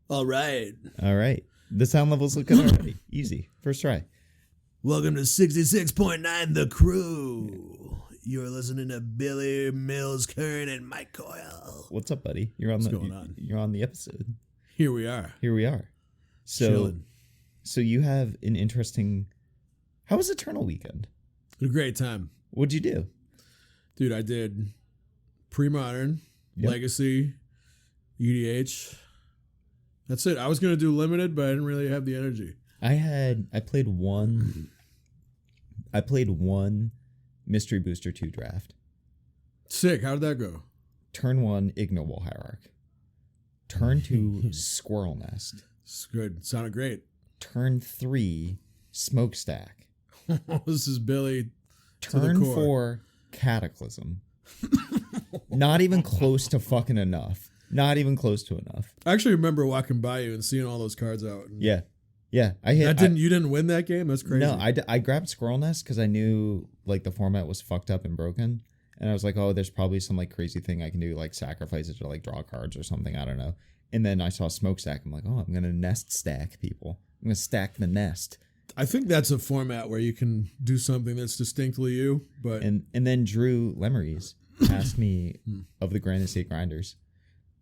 All right. All right. The sound level's looking already. Easy. First try. Welcome to 66.9 The Crew. You're listening to Billy Mills, Kern, and Mike Coyle. What's up, buddy? You're on What's going on? You're on the episode. Here we are. Here we are. Chilling. So you have an interesting. How was Eternal Weekend? A great time. What'd you do? Dude, I did pre-modern, Yep. legacy, EDH. That's it. I was going to do limited, but I didn't really have the energy. I played one Mystery Booster 2 draft. Sick. How did that go? Turn 1, Ignoble Hierarch. Turn 2, Squirrel Nest. It's good. Sounded great. Turn 3, Smokestack. This is Billy. Turn core. 4, Cataclysm. Not even close to fucking enough. Not even close to enough. I actually remember walking by you and seeing all those cards out. And Yeah. Yeah. you didn't win that game? That's crazy. No, I grabbed Squirrel Nest because I knew like the format was fucked up and broken. And I was like, oh, there's probably some like crazy thing I can do, like sacrifice it to like draw cards or something. I don't know. And then I saw Smokestack. I'm like, oh, I'm going to nest stack people. I'm going to stack the nest. I think that's a format where you can do something that's distinctly you. But And then Drew Lemeries passed me of the Grand Estate Grinders,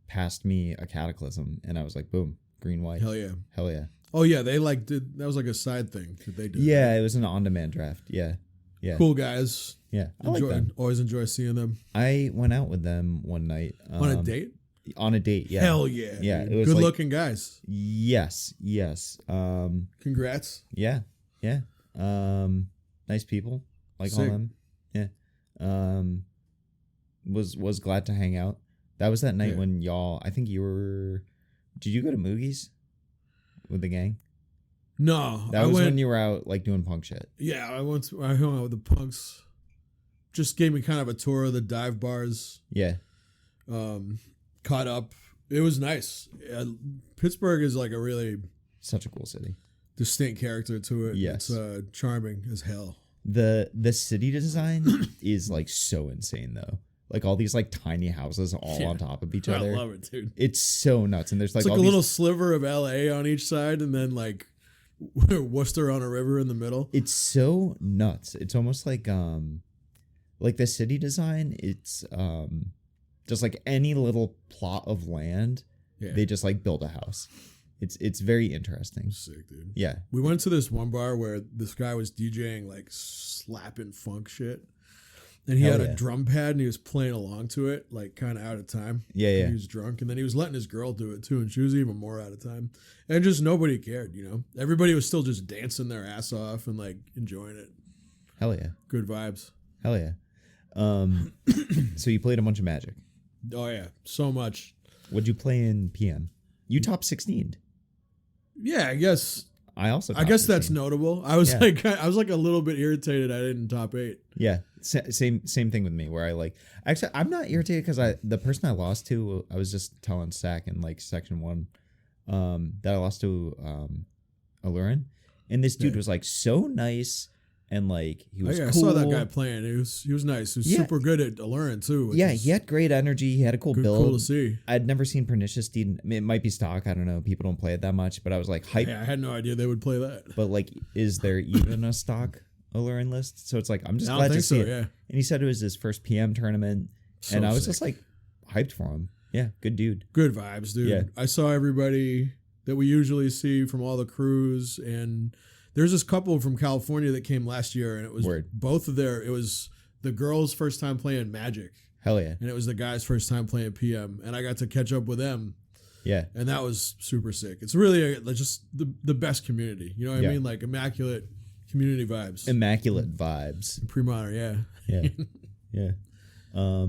passed me a Cataclysm. And I was like, boom, green, white. hell yeah. Hell yeah. Oh yeah, they like did that was like a side thing that they did. Yeah, it was an on-demand draft. Yeah. Yeah. Cool guys. Yeah. I like them. Always enjoy seeing them. I went out with them one night. On a date? On a date, yeah. Hell yeah. Yeah, dude. it was good like- looking guys. Yes. Congrats. Yeah. Nice people. Like all Sick. them. Yeah. Was glad to hang out. That was that night Yeah. when y'all, I think you were, did you go to Moogie's with the gang? No. That was when you were out like doing punk shit. Yeah, I hung out with the punks. Just gave me kind of a tour of the dive bars. Yeah. Caught up. It was nice. Pittsburgh is like a really Such a cool city. distinct character to it. Yes. It's charming as hell. The city design is like so insane though. Like all these like tiny houses all Yeah. on top of each I other. love it, dude. It's so nuts. And there's like It's like all a these, little sliver of LA on each side and then like Worcester on a river in the middle. it's so nuts. It's almost like the city design, it's just like any little plot of land, Yeah. they just like build a house. It's very interesting. Sick, dude. Yeah. We went to this one bar where this guy was DJing like slapping funk shit. And he Hell had yeah. a drum pad and he was playing along to it, like kind of out of time. Yeah, And yeah. He was drunk. And then he was letting his girl do it too. And she was even more out of time. And just nobody cared, you know? Everybody was still just dancing their ass off and like enjoying it. Hell yeah. Good vibes. Hell yeah. So you played a bunch of Magic. Oh, yeah. So much. What'd you play in PM? You top 16'd. Yeah, I guess. I also I top guess that's 16. notable. I was Yeah. I was like a little bit irritated I didn't top 8. Yeah. Same thing with me where I like, actually I'm not irritated because the person I lost to, I was just telling Sack in like section 1 that I lost to Alurin, and this dude Yeah. was like so nice and like he Oh, was yeah, cool. I saw that guy playing. He was nice. He was Yeah. super good at alluring too. which Yeah, is he had great energy. He had a cool good, build. cool to see. I'd never seen Pernicious Deed. I mean, it might be stock. I don't know. People don't play it that much, but I was like hype. Yeah, I had no idea they would play that. But like, is there even a stock Alluring list? So it's like I'm just I don't glad to think see so. it. Yeah, And he said it was his first PM tournament, So and I was sick. just like hyped for him. Yeah, good dude. good vibes, dude. Yeah. I saw everybody that we usually see from all the crews, and there's this couple from California that came last year, and it was Word. both of their. It was the girls' first time playing Magic, Hell yeah, and it was the guys' first time playing PM, and I got to catch up with them, yeah, and that was super sick. It's really like just the best community. You know what Yeah. I mean? Like immaculate community vibes. immaculate vibes. Pre-modern, yeah. Yeah, yeah.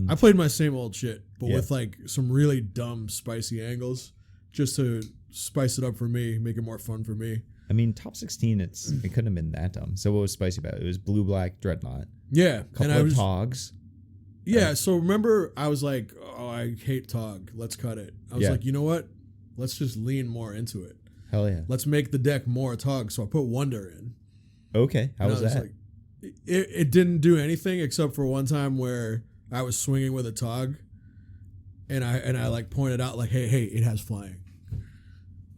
I played my same old shit, but Yeah. with like some really dumb, spicy angles, just to spice it up for me, make it more fun for me. I mean, top 16, it couldn't have been that dumb. So what was spicy about it? It was blue black dreadnought. Yeah, Couple of togs. Yeah, so remember I was like, oh, I hate Tog. Let's cut it. I was like, you know what? Let's just lean more into it. Hell yeah. Let's make the deck more Tog. So I put Wonder in. Okay, how was that? Like, it didn't do anything except for one time where I was swinging with a Tog, and I like pointed out like, hey, it has flying,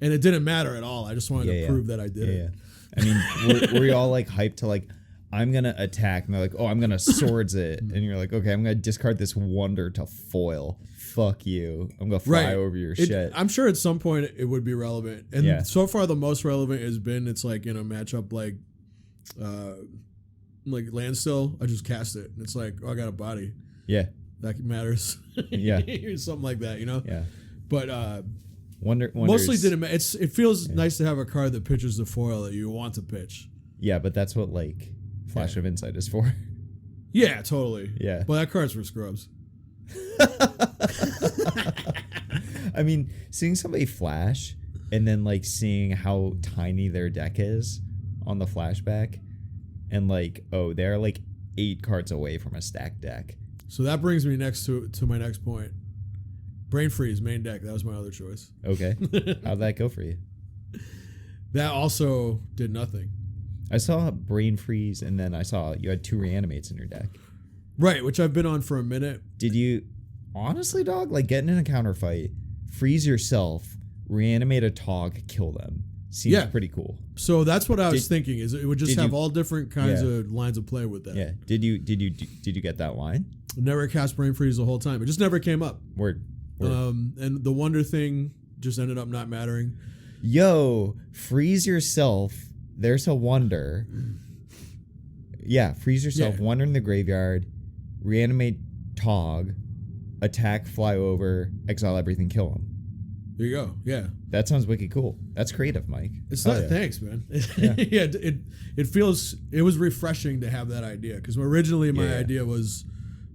and it didn't matter at all. I just wanted to prove that I did it. I mean, were you all like hyped to like, I'm gonna attack, and they're like, oh, I'm gonna swords it, and you're like, okay, I'm gonna discard this Wonder to foil. Fuck you. I'm gonna fly over your shit. I'm sure at some point it would be relevant, and so far the most relevant has been it's like in a matchup like Landstill. I just cast it, and it's like, oh, I got a body. Yeah, that matters. Yeah, something like that, you know. Yeah, but Wonder mostly didn't. It feels nice to have a card that pitches the foil that you want to pitch. Yeah, but that's what like Flash of Insight is for. Yeah, totally. Yeah, but that card's for scrubs. I mean, seeing somebody flash and then like seeing how tiny their deck is on the flashback, and like, oh, they're like 8 cards away from a stacked deck. So that brings me to my next point. Brain Freeze main deck. That was my other choice. Okay, how'd that go for you? That also did nothing. I saw Brain Freeze, and then I saw you had 2 Reanimates in your deck. Right, which I've been on for a minute. Did you, honestly, dog, like getting in a counter fight, freeze yourself, reanimate a Tog, kill them? Seems pretty cool. So that's what I was thinking. Is it would just have all different kinds of lines of play with that. Yeah. Did you get that line? Never cast Brain Freeze the whole time. It just never came up. Word. And the Wonder thing just ended up not mattering. Yo, freeze yourself. There's a Wonder. Yeah, freeze yourself. Wonder in the graveyard. Reanimate Tog. Attack, fly over, exile everything, kill him. There you go. Yeah. That sounds wicked cool. That's creative, Mike. It's not. Thanks, man. It was refreshing to have that idea, because originally my idea was,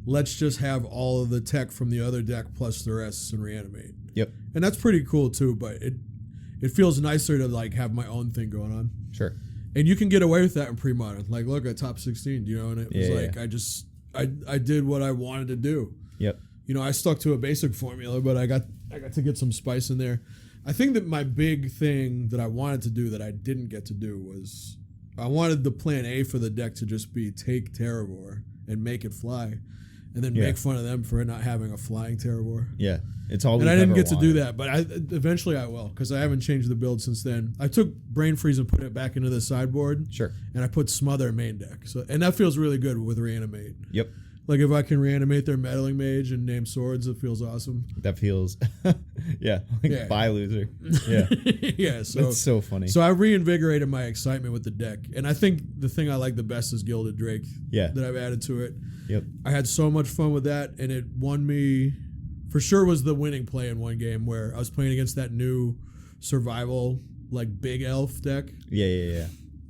let's just have all of the tech from the other deck plus the rest and reanimate. Yep. And that's pretty cool too, but it feels nicer to like have my own thing going on. Sure. And you can get away with that in pre-modern. Like, look at top 16, you know, and it was like I did what I wanted to do. Yep. You know, I stuck to a basic formula, but I got to get some spice in there. I think that my big thing that I wanted to do that I didn't get to do was I wanted the plan A for the deck to just be take Terravor and make it fly, and then make fun of them for not having a flying Terravor. Yeah, it's all. And I didn't get to do that, but eventually I will, because I haven't changed the build since then. I took Brain Freeze and put it back into the sideboard. Sure. And I put Smother main deck, and that feels really good with Reanimate. Yep. Like, if I can reanimate their Meddling Mage and name swords, it feels awesome. That feels, bye, loser. Yeah. Yeah, so that's so funny. So I reinvigorated my excitement with the deck. And I think the thing I like the best is Gilded Drake that I've added to it. Yep. I had so much fun with that, and it won me, for sure was the winning play in one game where I was playing against that new survival, like, big elf deck. Yeah.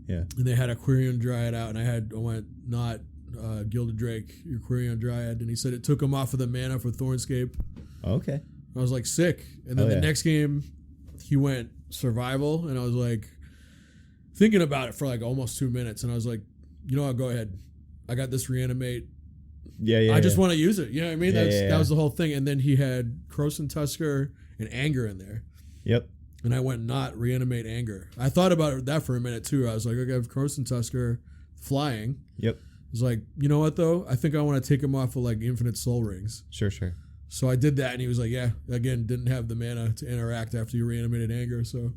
And they had a Quirion Dryad out, and I went not... Gilded Drake, your Quirion Dryad, and he said it took him off of the mana for Thornscape. Okay. I was like, sick. And then the next game, he went survival, and I was like, thinking about it for like almost 2 minutes, and I was like, you know what, go ahead. I got this reanimate. I just want to use it. You know what I mean? That was the whole thing. And then he had Croson Tusker and Anger in there. Yep. And I went not reanimate Anger. I thought about that for a minute too. I was like, okay, I have Croson Tusker flying. Yep. I was like, you know what though? I think I want to take him off of like Infinite Soul Rings. Sure. So I did that, and he was like, yeah, again, didn't have the mana to interact after you reanimated Anger. So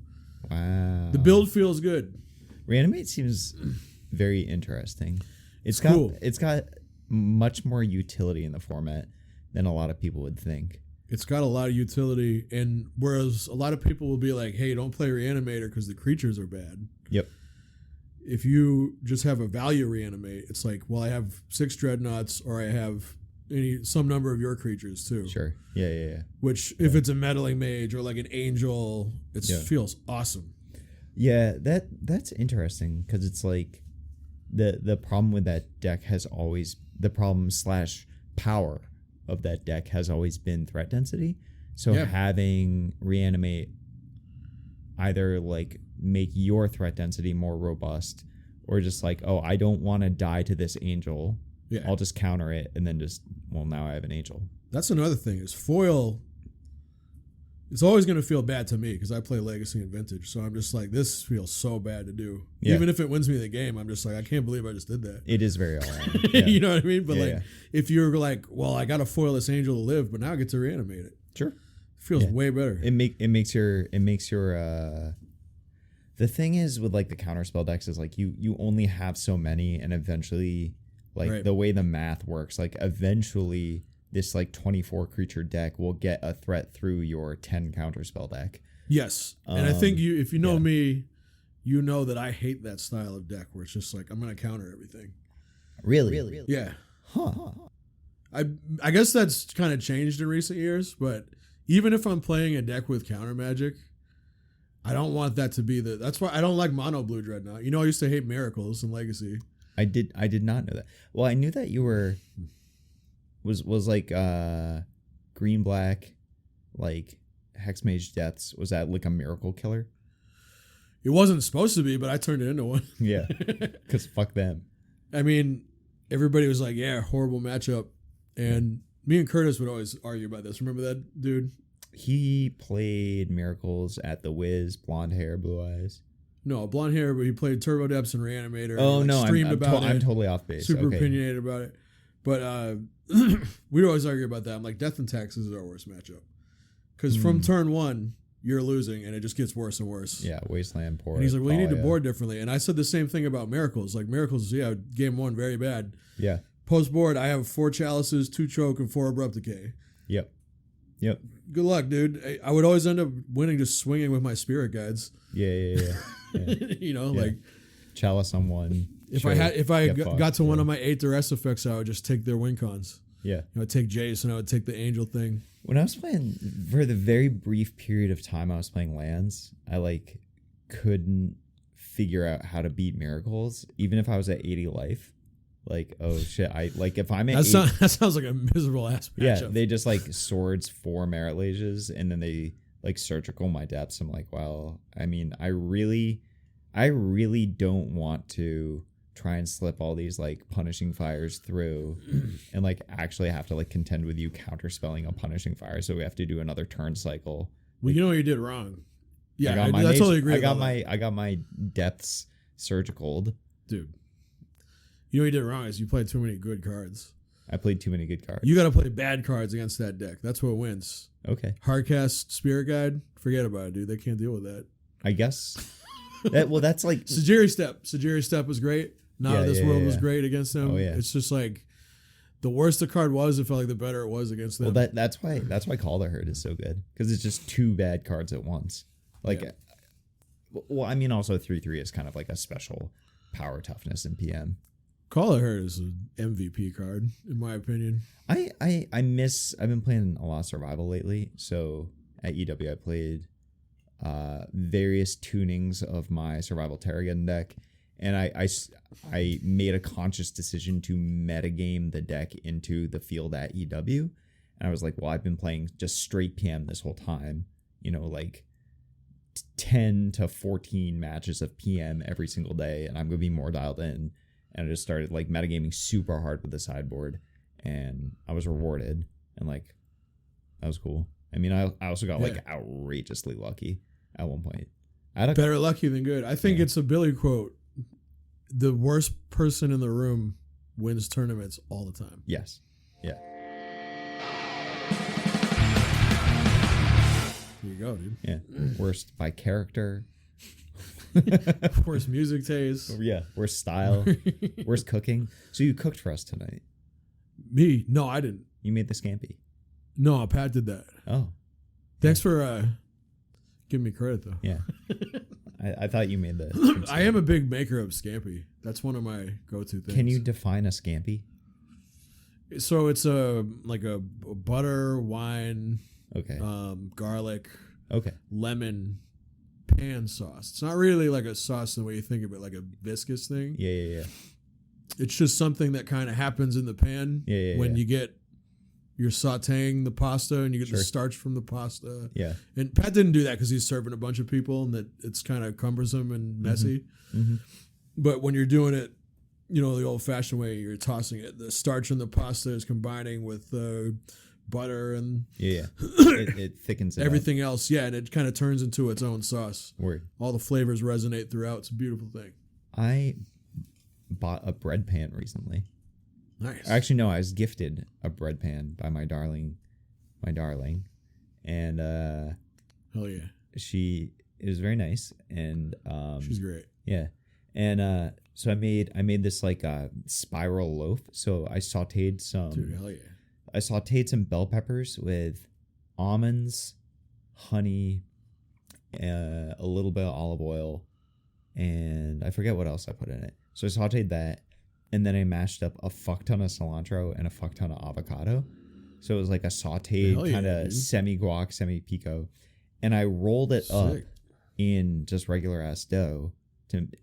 wow, the build feels good. Reanimate seems very interesting. It's cool. It's got much more utility in the format than a lot of people would think. It's got a lot of utility, and whereas a lot of people will be like, hey, don't play Reanimator because the creatures are bad. Yep. If you just have a value reanimate, it's like, well, I have 6 Dreadnoughts, or I have some number of your creatures too. Sure. Yeah. Which, if it's a Meddling Mage or like an Angel, it feels awesome. Yeah, that's interesting, because it's like the problem with that deck has always, the problem / power of that deck has always been threat density. So having reanimate either like make your threat density more robust, or just like, oh, I don't want to die to this angel. Yeah. I'll just counter it and then just, well, now I have an angel. That's another thing is foil. It's always going to feel bad to me because I play Legacy and Vintage. So I'm just like, this feels so bad to do. Yeah. Even if it wins me the game, I'm just like, I can't believe I just did that. It is very all-in. Yeah. You know what I mean? But Yeah, like, yeah. if you're like, well, I got to foil this angel to live, but now I get to reanimate it. Sure. It feels Yeah. way better. It makes your the thing is with like the counterspell decks is like you only have so many, and eventually like Right. the way the math works, like eventually this like 24 creature deck will get a threat through your 10 counterspell deck. Yes. And I think if you know yeah. me, you know that I hate that style of deck where it's just like, I'm going to counter everything. Really? Yeah. Huh. I guess that's kind of changed in recent years, but even if I'm playing a deck with counter magic, I don't want that to be that's why I don't like mono blue Dreadnought. You know, I used to hate Miracles in Legacy. I did not know that. Well, I knew that you were was like green black, like Hexmage Deaths. Was that like a miracle killer? It wasn't supposed to be, but I turned it into one. Yeah. Cause fuck them. I mean, everybody was like, yeah, horrible matchup. And me and Curtis would always argue about this. Remember that dude? He played Miracles at the Wiz, blonde hair, blue eyes. No, blonde hair, but he played Turbo Depths and Reanimator. Oh, and no, streamed about it. I'm totally off base. Super Okay. opinionated about it. But we'd always argue about that. I'm like, Death and Taxes is our worst matchup. Because from turn one, you're losing, and it just gets worse and worse. Yeah, Wasteland, Port. And he's like, well, you need to Thalia. board differently. And I said the same thing about Miracles. Like, Miracles, yeah, game one, very bad. Yeah. Post board, I have 4 Chalices, 2 Choke, and 4 Abrupt Decay. Yep. Good luck, dude. I would always end up winning just swinging with my Spirit Guides. Yeah. You know, Yeah. like Chalice on one. if Sure. I Get fucked. got to one Yeah. of my 8 duress effects, I would just take their win cons. Yeah. You know, I'd take Jace and I would take the Angel thing. When I was playing, for the very brief period of time I was playing lands, I like couldn't figure out how to beat Miracles, even if I was at 80 life. Like, oh shit, I like if I'm at That sounds like a miserable ass matchup. yeah, they just like swords 4 Merit Lages, and then they like surgical my depths. I'm like, well, I mean, I really don't want to try and slip all these like punishing fires through and like actually have to like contend with you counterspelling a punishing fire, so we have to do another turn cycle. Well, you know what you did wrong. Yeah, I mage- totally agree. I got with my I got my depths surgicaled. dude. You know what you did wrong is you played too many good cards. I played too many good cards. You got to play bad cards against that deck. That's what wins. Okay, Hardcast Spirit Guide, forget about it, dude. They can't deal with that. I guess. That's like Sajiri Step was great. Not Yeah, of This yeah, World yeah, was yeah. great against them. Oh, yeah. It's just like the worse the card was, it felt like the better it was against them. well that's why Call to Hurt is so good, because it's just 2 bad cards at once. Like, Yeah. well, I mean, also 3/3 is kind of like a special power toughness in PM. Call of Hurt is an MVP card, in my opinion. I've been playing a lot of survival lately. So at EW I played various tunings of my survival Terragon deck, and I made a conscious decision to metagame the deck into the field at EW, and I was like, well, I've been playing just straight PM this whole time, you know, like 10 to 14 matches of PM every single day, and I'm gonna be more dialed in. And I just started like metagaming super hard with the sideboard, and I was rewarded, and like that was cool. I mean, I also got like outrageously lucky at one point. I had a Better lucky than good. I think Yeah. it's a Billy quote. The worst person in the room wins tournaments all the time. yes, yeah. Here you go, dude. Yeah, worst by character. Worst music taste. Yeah, worst style, worst cooking. So you cooked for us tonight. Me? No, I didn't. You made the scampi. No, Pat did that. Oh, Thanks for giving me credit, though. yeah. I thought you made the. I am a big maker of scampi. That's one of my go-to things. Can you define a scampi? So it's like a butter, wine, Okay. garlic, Okay. lemon pan sauce. It's not really like a sauce the way you think of it, like a viscous thing. Yeah. It's just something that kind of happens in the pan Yeah, when yeah. you get you're sautéing the pasta and you get Sure. the starch from the pasta. Yeah. And Pat didn't do that because he's serving a bunch of people and that it's kind of cumbersome and messy. Mm-hmm. But when you're doing it, the old-fashioned way, you're tossing it. The starch in the pasta is combining with butter and It thickens it everything else. Yeah, and it kind of turns into its own sauce. Word. All the flavors resonate throughout. It's a beautiful thing. I bought a bread pan recently. Nice. Actually, no, I was gifted a bread pan by my darling, and Hell yeah. it was very nice, and She's great. yeah, and so I made this like spiral loaf. So I sautéed some. Dude, hell yeah. I sautéed some bell peppers with almonds, honey, a little bit of olive oil, and I forget what else I put in it. So I sautéed that, and then I mashed up a fuck ton of cilantro and a fuck ton of avocado. So it was like a sautéed kind of semi-guac, semi-pico. And I rolled it up in just regular ass dough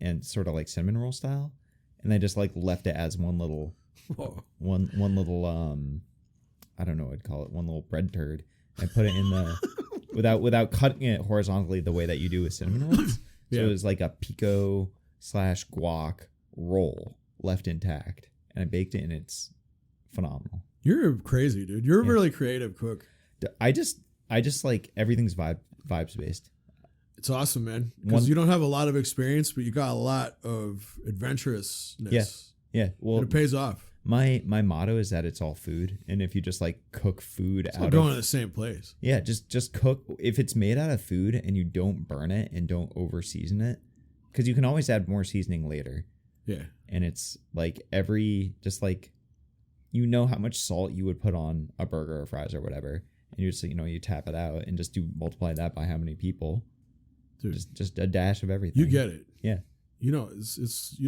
and sort of like cinnamon roll style. And I just like left it as one little I don't know what I'd call it, one little bread turd. I put it in the without cutting it horizontally the way that you do with cinnamon rolls. So it was like a pico / guac roll left intact, and I baked it, and it's phenomenal. You're crazy, dude. You're a really creative cook. I just like everything's vibes based. It's awesome, man. Because you don't have a lot of experience, but you got a lot of adventurousness. Yeah. Well, and it pays off. My motto is that it's all food, and if you just like cook food It's all going to the same place. Yeah, just cook. If it's made out of food and you don't burn it and don't over season it, because you can always add more seasoning later. Yeah. And it's like how much salt you would put on a burger or fries or whatever, and you just you tap it out and just multiply that by how many people. Dude, just a dash of everything. You get it. Yeah. It's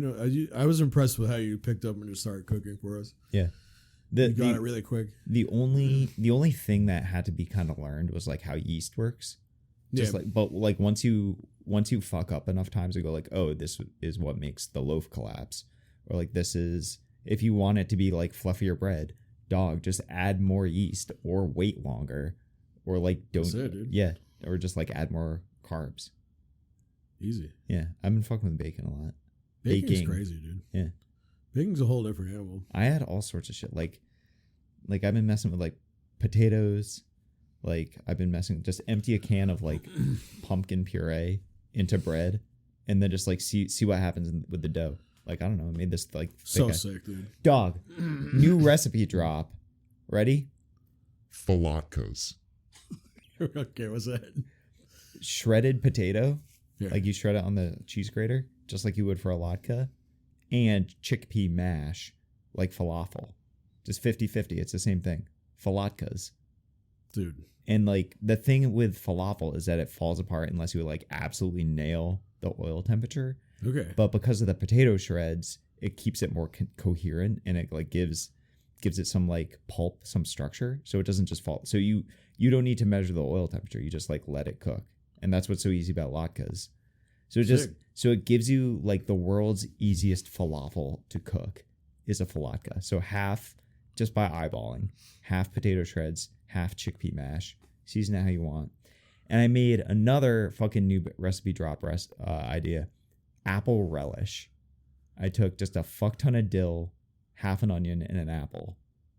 I was impressed with how you picked up and just started cooking for us. Yeah. You got it really quick. The only thing that had to be kind of learned was like how yeast works. But once you fuck up enough times, you go like, oh, this is what makes the loaf collapse, or like this is, if you want it to be like fluffier bread, just add more yeast or wait longer, or like don't. That's it, dude. Yeah, or just like add more carbs. Easy. Yeah, I've been fucking with bacon a lot. Bacon's crazy, dude. Yeah, bacon's a whole different animal. I had all sorts of shit. Like I've been messing with like potatoes. Like I've been just empty a can of like pumpkin puree into bread, and then just like see what happens with the dough. Like, I don't know, I made this like so sick, dude. Dog. New recipe drop. Ready? Falatkos. Okay, what's that? Shredded potato. Yeah. Like you shred it on the cheese grater, just like you would for a latke, and chickpea mash, like falafel. Just 50-50. It's the same thing. Falatkos. Dude. And like the thing with falafel is that it falls apart unless you like absolutely nail the oil temperature. Okay. But because of the potato shreds, it keeps it more coherent, and it like gives it some like pulp, some structure, so it doesn't just fall. So you don't need to measure the oil temperature. You just like let it cook, and that's what's so easy about latkes. So it gives you like the world's easiest falafel to cook is a falatka. So half, just by eyeballing, half potato shreds, half chickpea mash. Season it how you want. And I made another fucking new recipe drop idea. Apple relish. I took just a fuck ton of dill, half an onion, and an apple,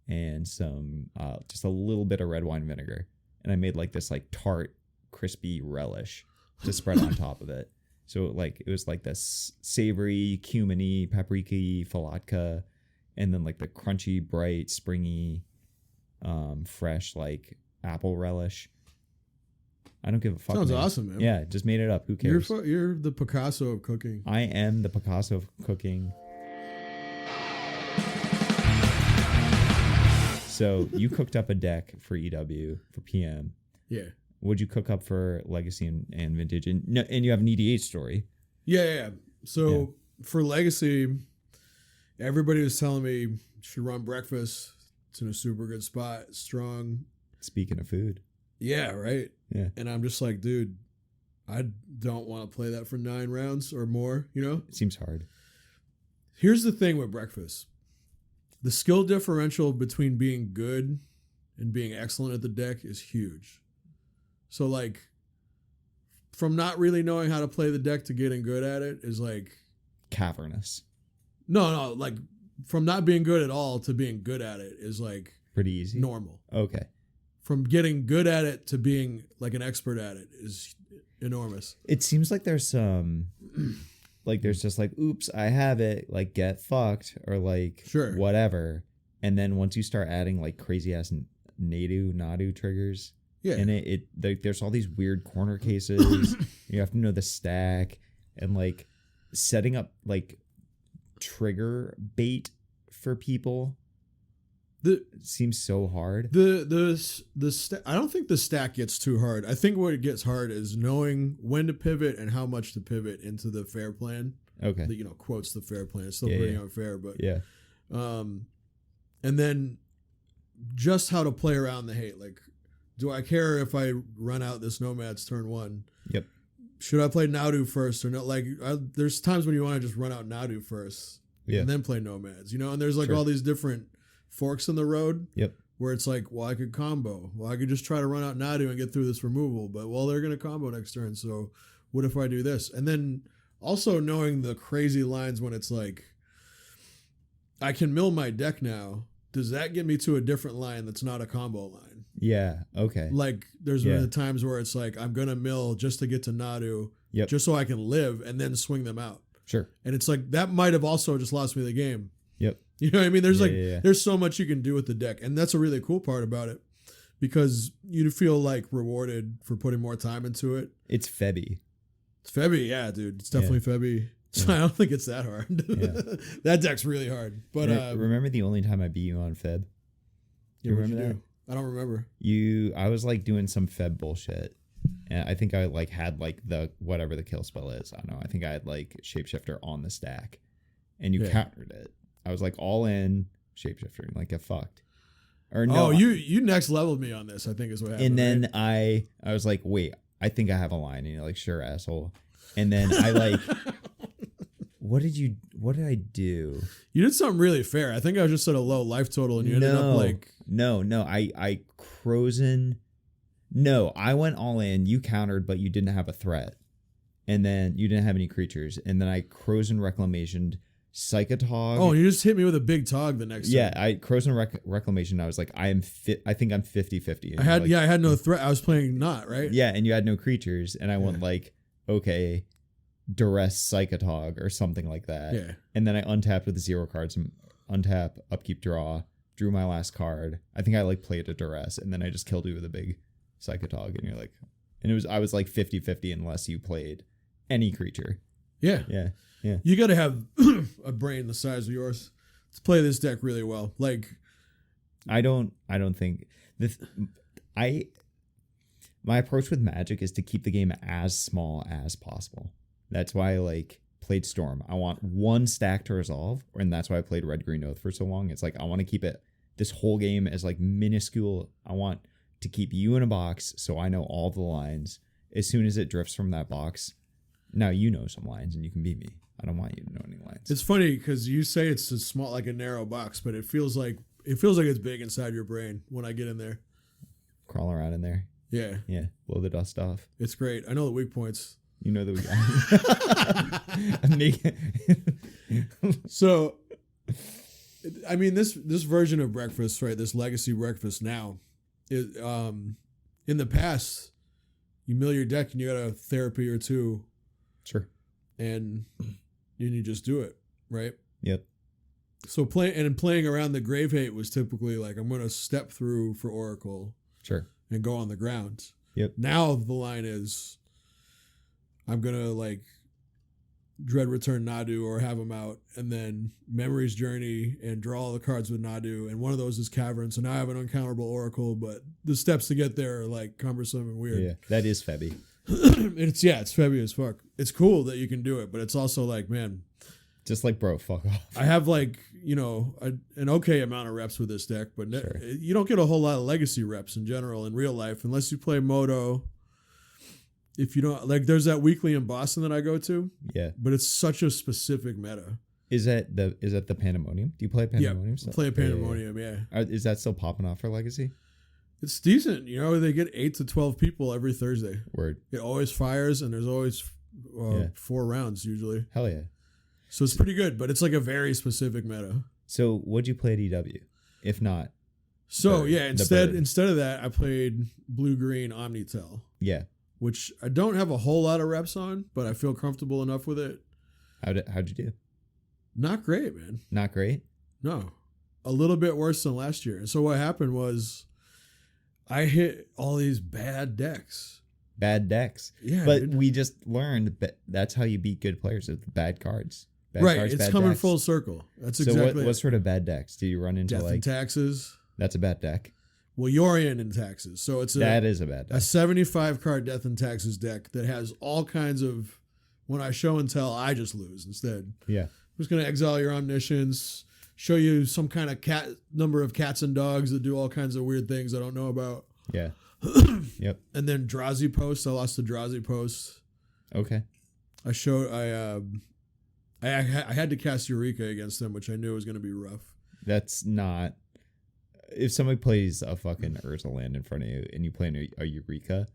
and some just a little bit of red wine vinegar, and I made like this like tart, crispy relish to spread on top of it. So like it was like this savory, cumin-y, paprika-y falatka, and then like the crunchy, bright, springy, fresh like apple relish. I don't give a fuck. Sounds man. awesome, man. Yeah, just made it up. Who cares? You're the Picasso of cooking. I am the Picasso of cooking. So you cooked up a deck for EW for PM. Yeah. What'd you cook up for Legacy and Vintage? And you have an EDH story. Yeah. So for Legacy, everybody was telling me you should run breakfast. It's in a super good spot, strong. Speaking of food. Yeah, right? Yeah. And I'm just like, dude, I don't want to play that for 9 rounds or more, It seems hard. Here's the thing with breakfast. The skill differential between being good and being excellent at the deck is huge. So like from not really knowing how to play the deck to getting good at it is like Cavernous. No, like from not being good at all to being good at it is like Pretty easy. normal. Okay. From getting good at it to being like an expert at it is enormous. It seems like there's some like there's just like, oops, I have it, like get fucked or like Sure. whatever. And then once you start adding like crazy ass Nadu triggers, Yeah. and there's all these weird corner cases. You have to know the stack and like setting up trigger bait for people. The seems so hard. I don't think the stack gets too hard. I think what gets hard is knowing when to pivot and how much to pivot into the fair plan. Okay. That, quotes the fair plan. It's still Yeah, pretty yeah. unfair, but Yeah. And then just how to play around the hate. Like, do I care if I run out this Nomad's turn 1? Yep. Should I play Nadu first or no? Like, there's times when you want to just run out Nadu first Yeah. and then play Nomads, and there's like Sure. all these different forks in the road. Yep. Where it's like, well, I could combo. Well, I could just try to run out Nadu and get through this removal. But, well, they're going to combo next turn. So what if I do this? And then also knowing the crazy lines when it's like, I can mill my deck now. Does that get me to a different line that's not a combo line? Yeah. Okay. Like, there's Yeah. been the times where it's like, I'm going to mill just to get to Nadu, Yep. just so I can live and then swing them out. Sure. And it's like, that might have also just lost me the game. Yep. You know what I mean? There's Yeah. there's so much you can do with the deck. And that's a really cool part about it because you feel like rewarded for putting more time into it. It's Febby. It's Febby. Yeah, dude. It's definitely Febby. So I don't think it's that hard. Yeah. That deck's really hard. But remember the only time I beat you on Feb? yeah, you what'd remember that? do? I don't remember. I was like doing some Feb bullshit. And I think I like had like the whatever the kill spell is. I don't know. I think I had like Shapeshifter on the stack. And you countered it. I was like all in Shapeshifter and like get fucked. Or no. Oh, you next leveled me on this, I think is what happened. And then right? I was like, wait, I think I have a line. And you're like, sure, asshole. And then I like what did I do? You did something really fair. I think I was just at a low life total and you ended up like No, I Crozen. No, I went all in. You countered, but you didn't have a threat. And then you didn't have any creatures. And then I Crozen Reclamationed Psychotog. Oh, you just hit me with a big tog the next yeah, time. I Crozen Reclamation. I was like, I think I'm 50-50. I had no threat. I was playing not, right? Yeah, and you had no creatures. And I went like, okay, Durst Psychotog or something like that. Yeah. And then I untapped with 0 cards. Untap, upkeep, draw. Drew my last card. I think I like played a Durst. And then I just killed you with a big Psychotog. And you're like, I was like 50-50 unless you played any creature. Yeah. Yeah. Yeah. You got to have a brain the size of yours to play this deck really well. Like, I don't think my approach with Magic is to keep the game as small as possible. That's why I like played Storm. I want one stack to resolve, and that's why I played Red Green Oath for so long. It's like I want to keep it this whole game as like minuscule. I want to keep you in a box so I know all the lines. As soon as it drifts from that box, now you know some lines and you can beat me. I don't want you to know any lines. it's funny because you say it's a small, like a narrow box, but it feels like it's big inside your brain when I get in there. Crawl around in there. Yeah. Yeah. Blow the dust off. It's great. I know the weak points. You know that we got. So, I mean, this version of breakfast, right? This legacy breakfast now, in the past, you mill your deck and you got a therapy or two, Sure. and you just do it, right? Yep. So playing around the grave hate was typically like, I'm going to step through for Oracle Sure. and go on the ground. Yep. Now the line is, I'm going to like Dread Return Nadu or have him out, and then Memory's Journey and draw all the cards with Nadu, and one of those is Cavern. So now I have an uncounterable Oracle, but the steps to get there are like cumbersome and weird. Yeah. That is Febby. It's Febby as fuck. It's cool that you can do it, but it's also like, man, Just like, bro, fuck off. I have like, an okay amount of reps with this deck, but Sure. you don't get a whole lot of legacy reps in general in real life unless you play Moto. If you don't, like, there's that weekly in Boston that I go to, Yeah. but it's such a specific meta. Is that the Pandemonium? Do you play Pandemonium? Yeah, still? play a Yeah, yeah, yeah. Pandemonium, yeah. Is that still popping off for Legacy? It's decent. You know, they get 8 to 12 people every Thursday. Word. It always fires, and there's always 4 rounds usually. Hell yeah. So it's pretty good, but it's like a very specific meta. So what'd you play at EW? If not, So Bird, yeah, the instead bird. of that, I played Blue-Green Omnitel, Yeah. which I don't have a whole lot of reps on, but I feel comfortable enough with it. How'd you do? Not great, man. Not great. No, a little bit worse than last year. And so what happened was I hit all these bad decks. Bad decks. Yeah, But dude. we just learned that that's how you beat good players with bad cards. Bad Right, cards, it's bad coming decks. full circle. That's So exactly what it. sort of bad decks do you run into? Death like and Taxes. that's a bad deck. Well, Yorion and Taxes. So it's That is a bad a deck. 75 card Death and Taxes deck that has all kinds of, when I show and tell, I just lose instead. Yeah. I'm just going to exile your Omniscience, show you some kind of number of cats and dogs that do all kinds of weird things I don't know about. Yeah. Yep. And then Drazi Post. I lost to Drazi Post. Okay. I had to cast Eureka against them, which I knew was going to be rough. That's not. If somebody plays a fucking Urza land in front of you and you play a Eureka,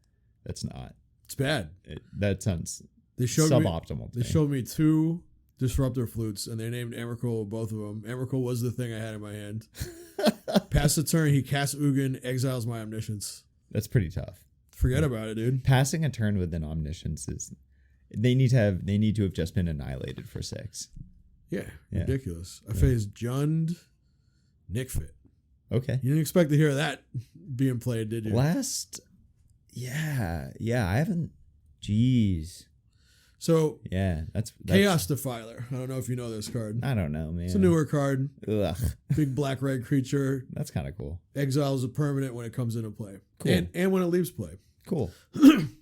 that's not. It's bad. That sounds They showed me. suboptimal. To They me. showed me 2 Disruptor Flutes, and they named Emrakul both of them. Emrakul was the thing I had in my hand. Pass the turn, he casts Ugin, exiles my Omniscience. That's pretty tough. Forget about it, dude. Passing a turn with an Omniscience is. They need to have just been annihilated for 6. Yeah, Yeah. ridiculous. I faced Jund, Nickfit. Okay. You didn't expect to hear that being played, did you? Yeah. I haven't. Jeez. So, Yeah, that's Chaos Defiler. I don't know if you know this card. I don't know, man. It's a newer card. Ugh, Big black-red creature. that's kind of cool. Exiles a permanent when it comes into play. Cool. And when it leaves play. Cool.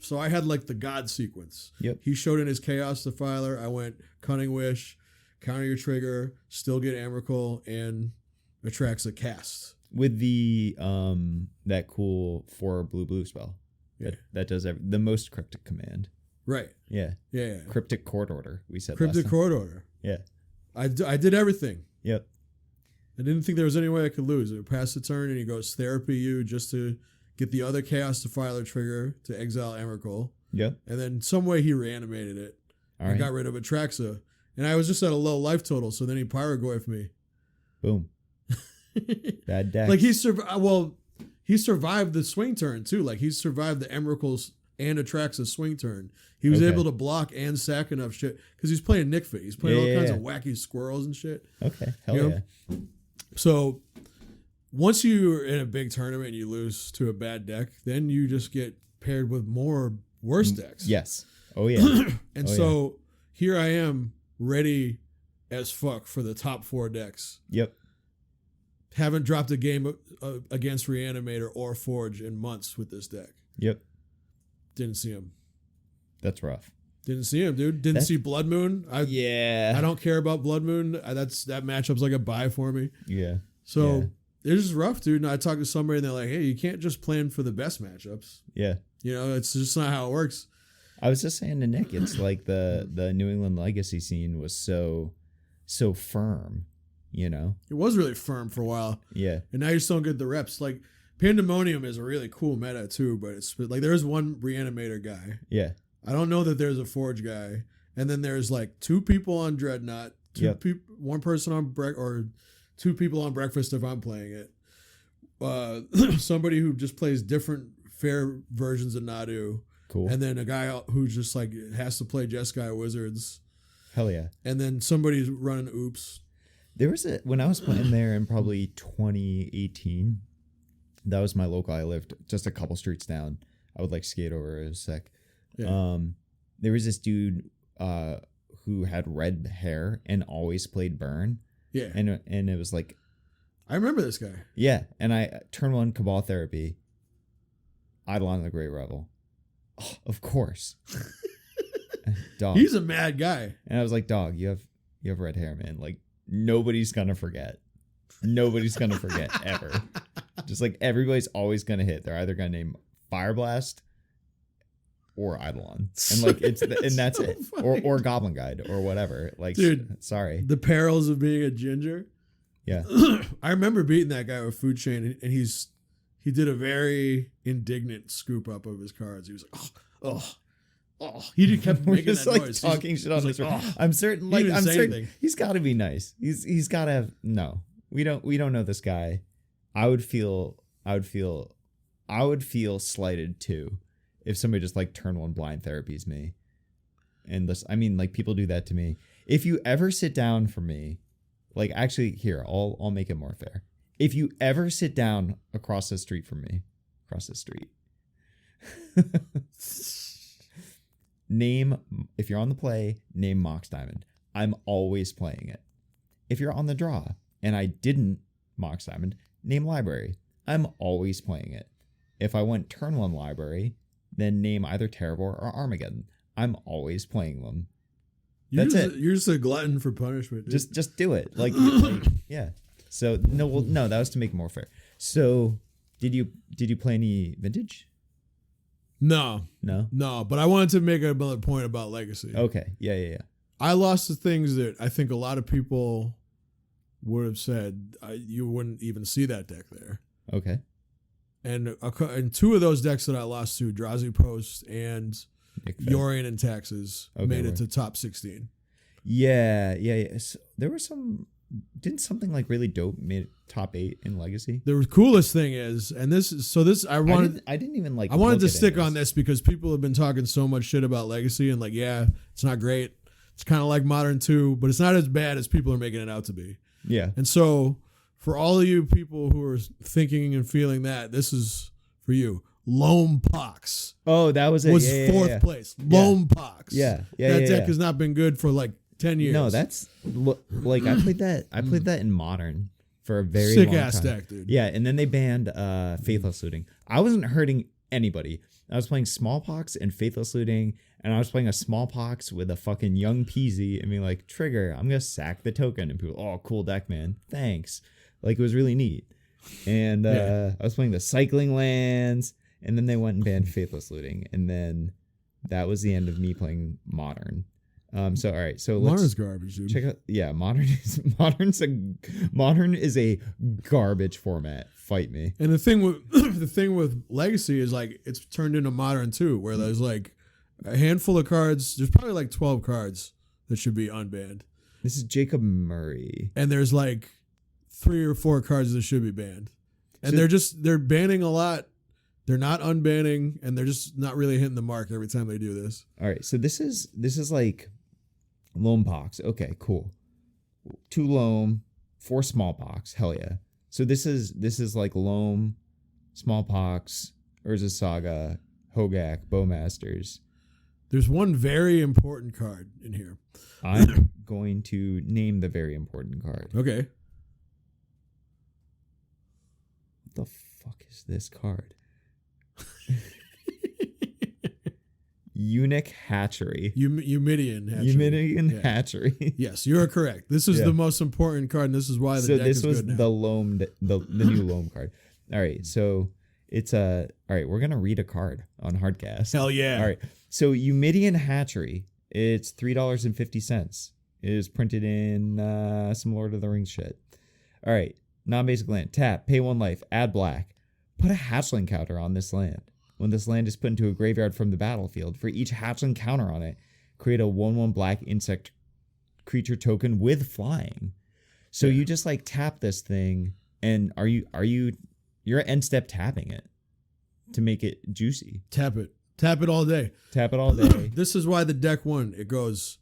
So I had like the God sequence. Yep. He showed in his Chaos Defiler. I went Cunning Wish, counter your trigger, still get Emrakul, and attracts a cast. With the that cool 4 blue spell. Yeah. That does the most cryptic command. Right. Yeah. Yeah. Cryptic court order. We said Cryptic last time. Court Order. Yeah. I did everything. Yep. I didn't think there was any way I could lose. It would pass the turn, and he goes Therapy you just to get the other Chaos Defiler trigger to exile Emrakul. Yep. And then some way he reanimated it. All and right. got rid of Atraxa. And I was just at a low life total, so then he Pyrogoyphed me. Boom. Bad deck. Like he survived the swing turn too. Like he survived the Emrakul's and Atraxa swing turn. He was Okay. able to block and sack enough shit because he's playing Nickfit. He's playing all kinds of wacky squirrels and shit. Okay. Hell You yeah. know? So once you're in a big tournament and you lose to a bad deck, then you just get paired with more worse decks. Yes. Oh yeah. And Oh, so here I am ready as fuck for the top 4 decks. Yep. Haven't dropped a game against Reanimator or Forge in months with this deck. Yep. Didn't see him. That's rough. Didn't see him, dude. Didn't see Blood Moon. Yeah. I don't care about Blood Moon. That matchup's like a buy for me. Yeah. So Yeah. it's just rough, dude. And I talked to somebody and they're like, hey, you can't just plan for the best matchups. Yeah. You know, it's just not how it works. I was just saying to Nick, it's like the New England Legacy scene was so firm, you know? It was really firm for a while. Yeah. And now you just don't get the reps. Like Pandemonium is a really cool meta too, but it's like there's one Reanimator guy. Yeah. I don't know that there's a Forge guy. And then there's like 2 people on Dreadnought, one person on or 2 people on Breakfast if I'm playing it. Somebody who just plays different fair versions of Nadu. Cool. And then a guy who just like has to play Jeskai Wizards. Hell yeah. And then somebody's running Oops. There was when I was playing there in probably 2018. That was my local. I lived just a couple streets down. I would like skate over. It was sick. Yeah. There was this dude who had red hair and always played Burn. Yeah. And it was like, I remember this guy. yeah. And I turn 1 Cabal Therapy. Eidolon the Great Rebel. Oh, of course. Dog. He's a mad guy. And I was like, dog, you have red hair, man. Like nobody's gonna forget. Nobody's gonna forget ever. Just like everybody's always gonna hit. They're either gonna name Fire Blast or Eidolon. And like that's so it. funny. Or Goblin Guide or whatever. Like Dude. sorry. The perils of being a ginger. Yeah. I remember beating that guy with Food Chain, and he did a very indignant scoop up of his cards. He was like, oh. He just kept making just that like noise. talking shit on he's this. like, I'm certain. He Like didn't I'm say certain anything. he's got to be nice. He's got to have. No, we don't know this guy. I would feel slighted too if somebody just like turn one blind therapies me. And this, I mean, like people do that to me. If you ever sit down for me, like actually here, I'll make it more fair. If you ever sit down across the street from me, name, if you're on the play, name Mox Diamond. I'm always playing it. If you're on the draw and I didn't Mox Diamond, name Library. I'm always playing it. If I went turn one Library, then name either Terravor or Armageddon. I'm always playing them. That's it. You're just a glutton for punishment, dude. Just do it. Like yeah. So no, that was to make it more fair. So did you play any vintage? No. No. But I wanted to make another point about Legacy. Okay. Yeah. I lost the things that I think a lot of people would have said you wouldn't even see that deck there. Okay. And two of those decks that I lost to, Drazi Post and Yorion and Taxes, made it to top 16. Yeah. So there were some. Didn't something like really dope made it top 8 in Legacy? The coolest thing is, and this I didn't even like. I wanted to stick on this because people have been talking so much shit about Legacy and like, yeah, it's not great. It's kind of like Modern 2, but it's not as bad as people are making it out to be. Yeah. And so for all of you people who are thinking and feeling that, this is for you. Loam Pox. Oh, that was it. Was fourth place. Loam Pox. Yeah. That deck has not been good for like 10 years. No, that's like I played that in Modern for a very sick long ass time. deck, dude. Yeah, and then they banned Faithless Looting. I wasn't hurting anybody. I was playing Smallpox and Faithless Looting, and I was playing a Smallpox with a fucking Young Peasy and being like, Trigger, I'm gonna sack the token. And people, oh, cool deck, man. Thanks. Like it was really neat. And I was playing the Cycling Lands, and then they went and banned Faithless Looting, and then that was the end of me playing Modern. So all right, so Modern's garbage, dude. Check out. Yeah, Modern is a garbage format. Fight me. And the thing with Legacy is like it's turned into Modern 2, where there's like a handful of cards. There's probably like 12 cards that should be unbanned. This is Jacob Murray. And there's like 3 or 4 cards that should be banned. And they're banning a lot. They're not unbanning, and they're just not really hitting the mark every time they do this. All right, so this is like Loam Pox. Okay, cool. 2 Loam, 4 Smallpox. Hell yeah. So this is like Loam, Smallpox, Urza Saga, Hogak, Bowmasters. There's one very important card in here. I'm going to name the very important card. Okay. What the fuck is this card? Eunuch Hatchery. Eumidian Hatchery. Eumidian Hatchery. Yes, you're correct. This is the most important card, and this is why the deck is good now. The Loam, the new Loam card. All right, so it's all right. We're gonna read a card on Hardcast. Hell yeah! All right, so Eumidian Hatchery. It's $3.50. It is printed in some Lord of the Rings shit. All right, non-basic land. Tap. Pay 1 life. Add black. Put a hatchling counter on this land. When this land is put into a graveyard from the battlefield, for each hatchling counter on it, create a 1/1 black insect creature token with flying. So you just like tap this thing, and you're at end step tapping it to make it juicy. Tap it all day. Tap it all day. This is why the deck won. It goes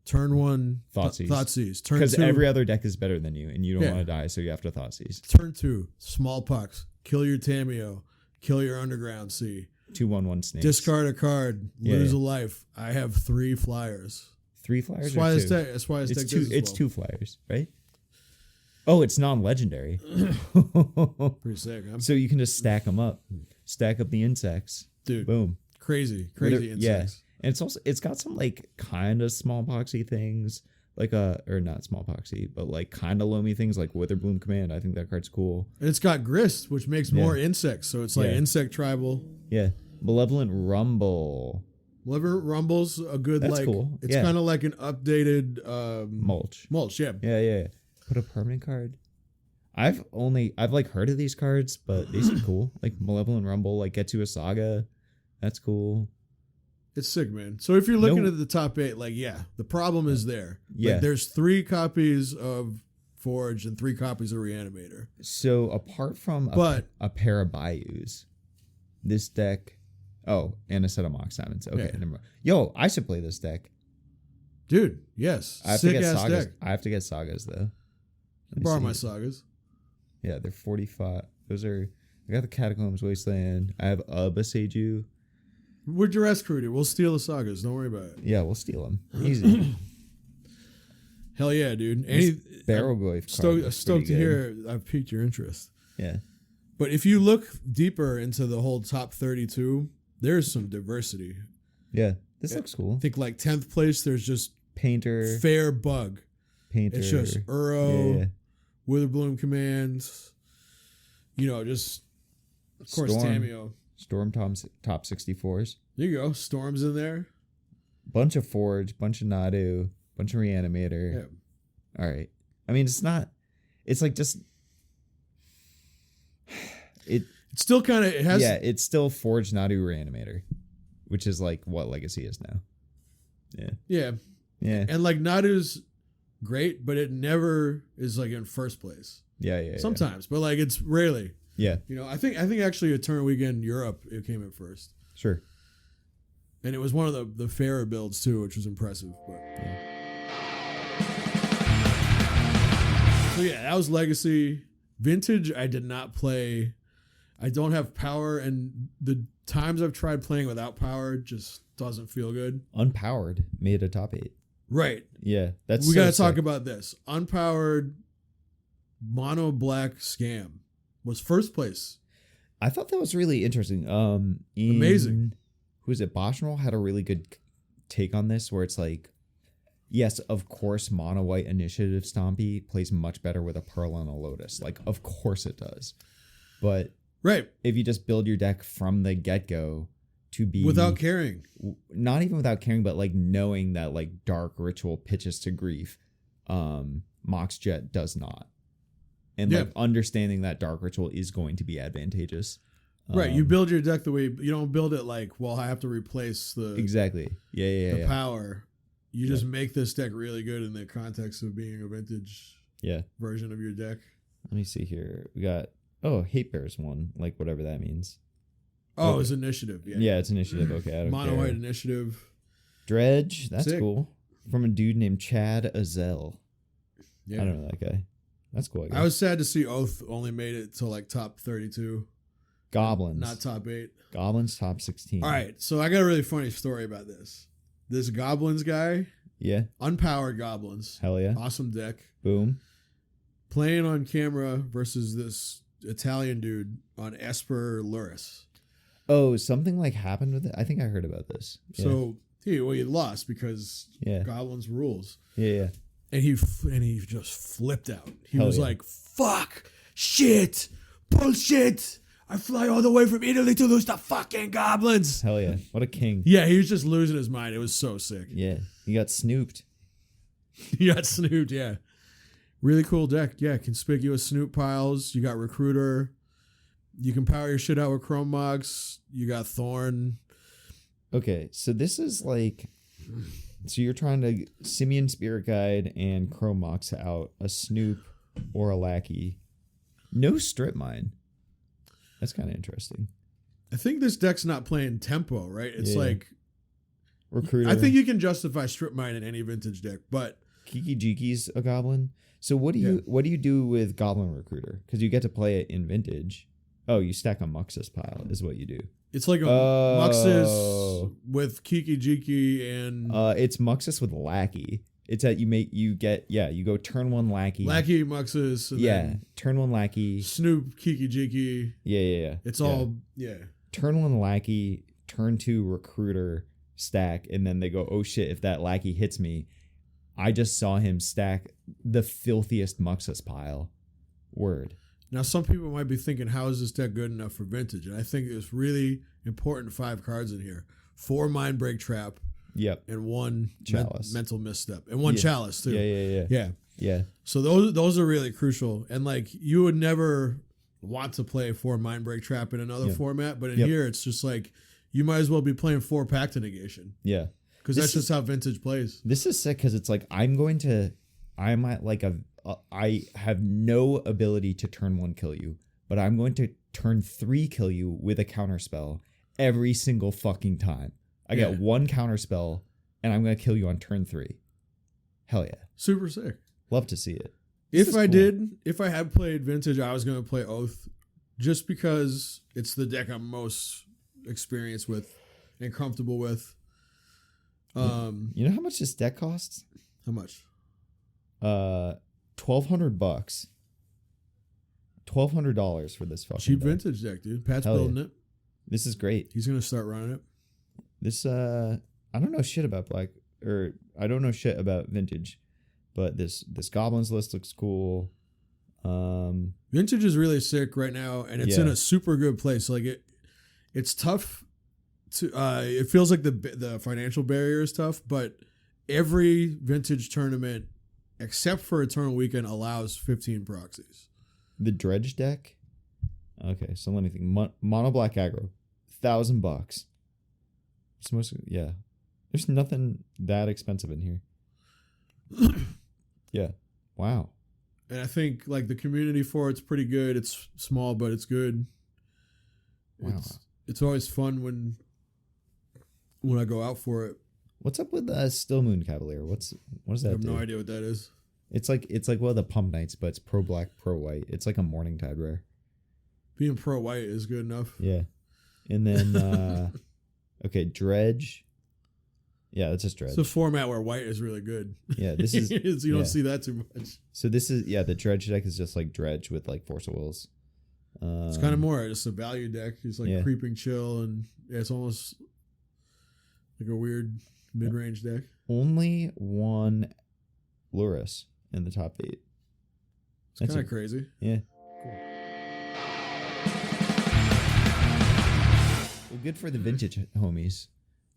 turn 1 Thoughtseize. Turn 2 because every other deck is better than you, and you don't want to die, so you have to Thoughtseize. Turn 2 Smallpox. Kill your Tameo. Kill your Underground Sea. 2/1 snakes. Discard a card. Lose a life. I have 3 flyers. 3 flyers. That's why this deck does it's 2 flyers, right? Oh, it's non-legendary. Pretty sick. Huh? So you can just stack them up. Stack up the insects. Dude. Boom. Crazy insects. Yeah. And it's got some like kind of smallpoxy things. Like or not smallpoxy, but like kind of loamy things like Witherbloom Command. I think that card's cool. And it's got Grist, which makes more insects, so it's like insect tribal. Yeah, Malevolent Rumble. Malevolent Rumble's a good. That's like cool. It's kind of like an updated mulch. Mulch, yeah. Yeah. Put a permanent card. I've like heard of these cards, but they seem cool. Like Malevolent Rumble, like gets you a saga. That's cool. It's sick, man. So if you're looking No. at the top 8, like, yeah, the problem is there. Yeah. Like, there's 3 copies of Forge and 3 copies of Reanimator. So apart from a pair of Bayous, this deck, and a set of Mox Diamonds. Okay, Yeah. never mind. Yo, I should play this deck. Dude, yes. I have Sick to get ass sagas. deck. I have to get sagas though. Let me Borrow see. my sagas. Yeah, they're 45. Those are. I got the Catacombs Wasteland. I have Baseju. We're duress recruited. We'll steal the sagas. Don't worry about it. Yeah, we'll steal them. Easy. Hell yeah, dude. Barrel Goyf. Stoked to hear I've piqued your interest. Yeah. But if you look deeper into the whole top 32, there's some diversity. Yeah. This looks cool. I think like 10th place, there's just Painter. Fair Bug. Painter. It's just Uro, Yeah. Witherbloom Commands, just, of course, Storm. Tameo. Storm top 64s. There you go. Storm's in there. Bunch of Forge. Bunch of Nadu. Bunch of Reanimator. Yeah. All right. I mean, it's not. It's like just. It's still kind of, it has. Yeah, it's still Forge Nadu Reanimator, which is like what Legacy is now. Yeah. Yeah. Yeah. And like Nadu's great, but it never is like in first place. Yeah. Sometimes, but like it's rarely. Yeah. I think actually a tournament weekend in Europe, it came in first. Sure. And it was one of the fairer builds too, which was impressive. But so yeah, that was Legacy. Vintage, I did not play. I don't have power, and the times I've tried playing without power just doesn't feel good. Unpowered made a top 8. Right. Yeah, that's We so got to talk sick. about this. Unpowered mono black scam was first place. I thought that was really interesting. Amazing. Who is it? Boschnell had a really good take on this, where it's like, yes, of course, mono white initiative Stompy plays much better with a Pearl and a Lotus. Like, of course it does. But Right. if you just build your deck from the get go to be Without caring. not even without caring, but like knowing that like Dark Ritual pitches to grief, Mox Jet does not. And Yeah. like understanding that Dark Ritual is going to be advantageous. Right. You build your deck the way you don't build it like, well, I have to replace the Exactly. Yeah. the power. You just make this deck really good in the context of being a vintage Yeah. version of your deck. Let me see here. We got Hate Bears one, like whatever that means. Oh, Okay. it's initiative. Yeah. Yeah, it's initiative. Okay, I don't Mono care. white initiative. Dredge, that's Sick. cool. From a dude named Chad Azel. Yeah. I don't know that guy. That's cool. I guess. I was sad to see Oath only made it to like top 32, Goblins. not top 8. Goblins top 16. All right, so I got a really funny story about this. This Goblins guy, Yeah. unpowered Goblins, Hell yeah. awesome deck, Boom. playing on camera versus this Italian dude on Esper Luris. Oh, something like happened with it. I think I heard about this. Yeah. So he lost because Yeah. Goblins rules, Yeah. and he just flipped out. He Hell was yeah. like, "Fuck, shit, bullshit! I fly all the way from Italy to lose to fucking Goblins." Hell yeah. What a king. Yeah, he was just losing his mind. It was so sick. Yeah. He got snooped. He got snooped, yeah. Really cool deck. Yeah, conspicuous snoop piles. You got Recruiter. You can power your shit out with Chrome Mox. You got Thorn. Okay. So this is like. So you're trying to Simeon Spirit Guide and Chrome Mox out a Snoop or a Lackey. No Strip Mine. That's kind of interesting. I think this deck's not playing tempo, right? It's Yeah. like Recruiter. I think you can justify Strip Mine in any vintage deck, but Kiki Jiki's a goblin. So what do you do with Goblin Recruiter? Because you get to play it in vintage. Oh, you stack a Muxus pile is what you do. it's like a Muxus with Kiki Jiki and It's Muxus with Lackey. It's that you go turn 1 Lackey. Lackey Muxus. And then turn 1 Lackey. Snoop Kiki Jiki. Yeah. It's Yeah. all Turn 1 Lackey, turn 2 Recruiter, stack, and then they go, oh shit, if that Lackey hits me, I just saw him stack the filthiest Muxus pile. Word. Now, some people might be thinking, how is this deck good enough for vintage? And I think there's really important 5 cards in here. 4 Mind Break Trap, Yep. and one Chalice. mental misstep, and one chalice too. Yeah. So those are really crucial, and like you would never want to play 4 Mind Break Trap in another format, but in here it's just like you might as well be playing 4 Pact to Negation. Yeah. Because that's just how Vintage plays. This is sick because it's like I have no ability to turn 1 kill you, but I'm going to turn 3 kill you with a counter spell every single fucking time. I get 1 counter spell and I'm going to kill you on turn 3. Hell yeah. Super sick. Love to see it. If I had played Vintage, I was going to play Oath just because it's the deck I'm most experienced with and comfortable with. You know how much this deck costs? How much? $1,200. $1,200 for this fucking cheap deck. Vintage deck, dude. Pat's Hell building yeah. it. This is great. He's gonna start running it. This I don't know shit about I don't know shit about Vintage, but this Goblins list looks cool. Vintage is really sick right now, and it's in a super good place. Like it's tough to. It feels like the financial barrier is tough, but every Vintage tournament, except for Eternal Weekend, allows 15 proxies. The Dredge deck. Okay, so let me think. Mono black aggro, $1,000. It's mostly There's nothing that expensive in here. Yeah. Wow. And I think like the community for it's pretty good. It's small, but it's good. Wow. It's always fun when I go out for it. What's up with Still Moon Cavalier? What does that I have do? no idea what that is. It's like one of the Pump Nights, but it's pro black, pro white. It's like a Morningtide rare. Being pro white is good enough. Yeah. And then okay, Dredge. Yeah, that's just Dredge. It's a format where white is really good. Yeah, this is you don't see that too much. So this is the Dredge deck is just like Dredge with like Force of Wills. It's kind of more just a value deck. It's like creeping chill, and it's almost like a weird mid-range deck. Only one Luris in the top 8. It's kind of crazy. Yeah. Cool. Well, good for the Vintage homies.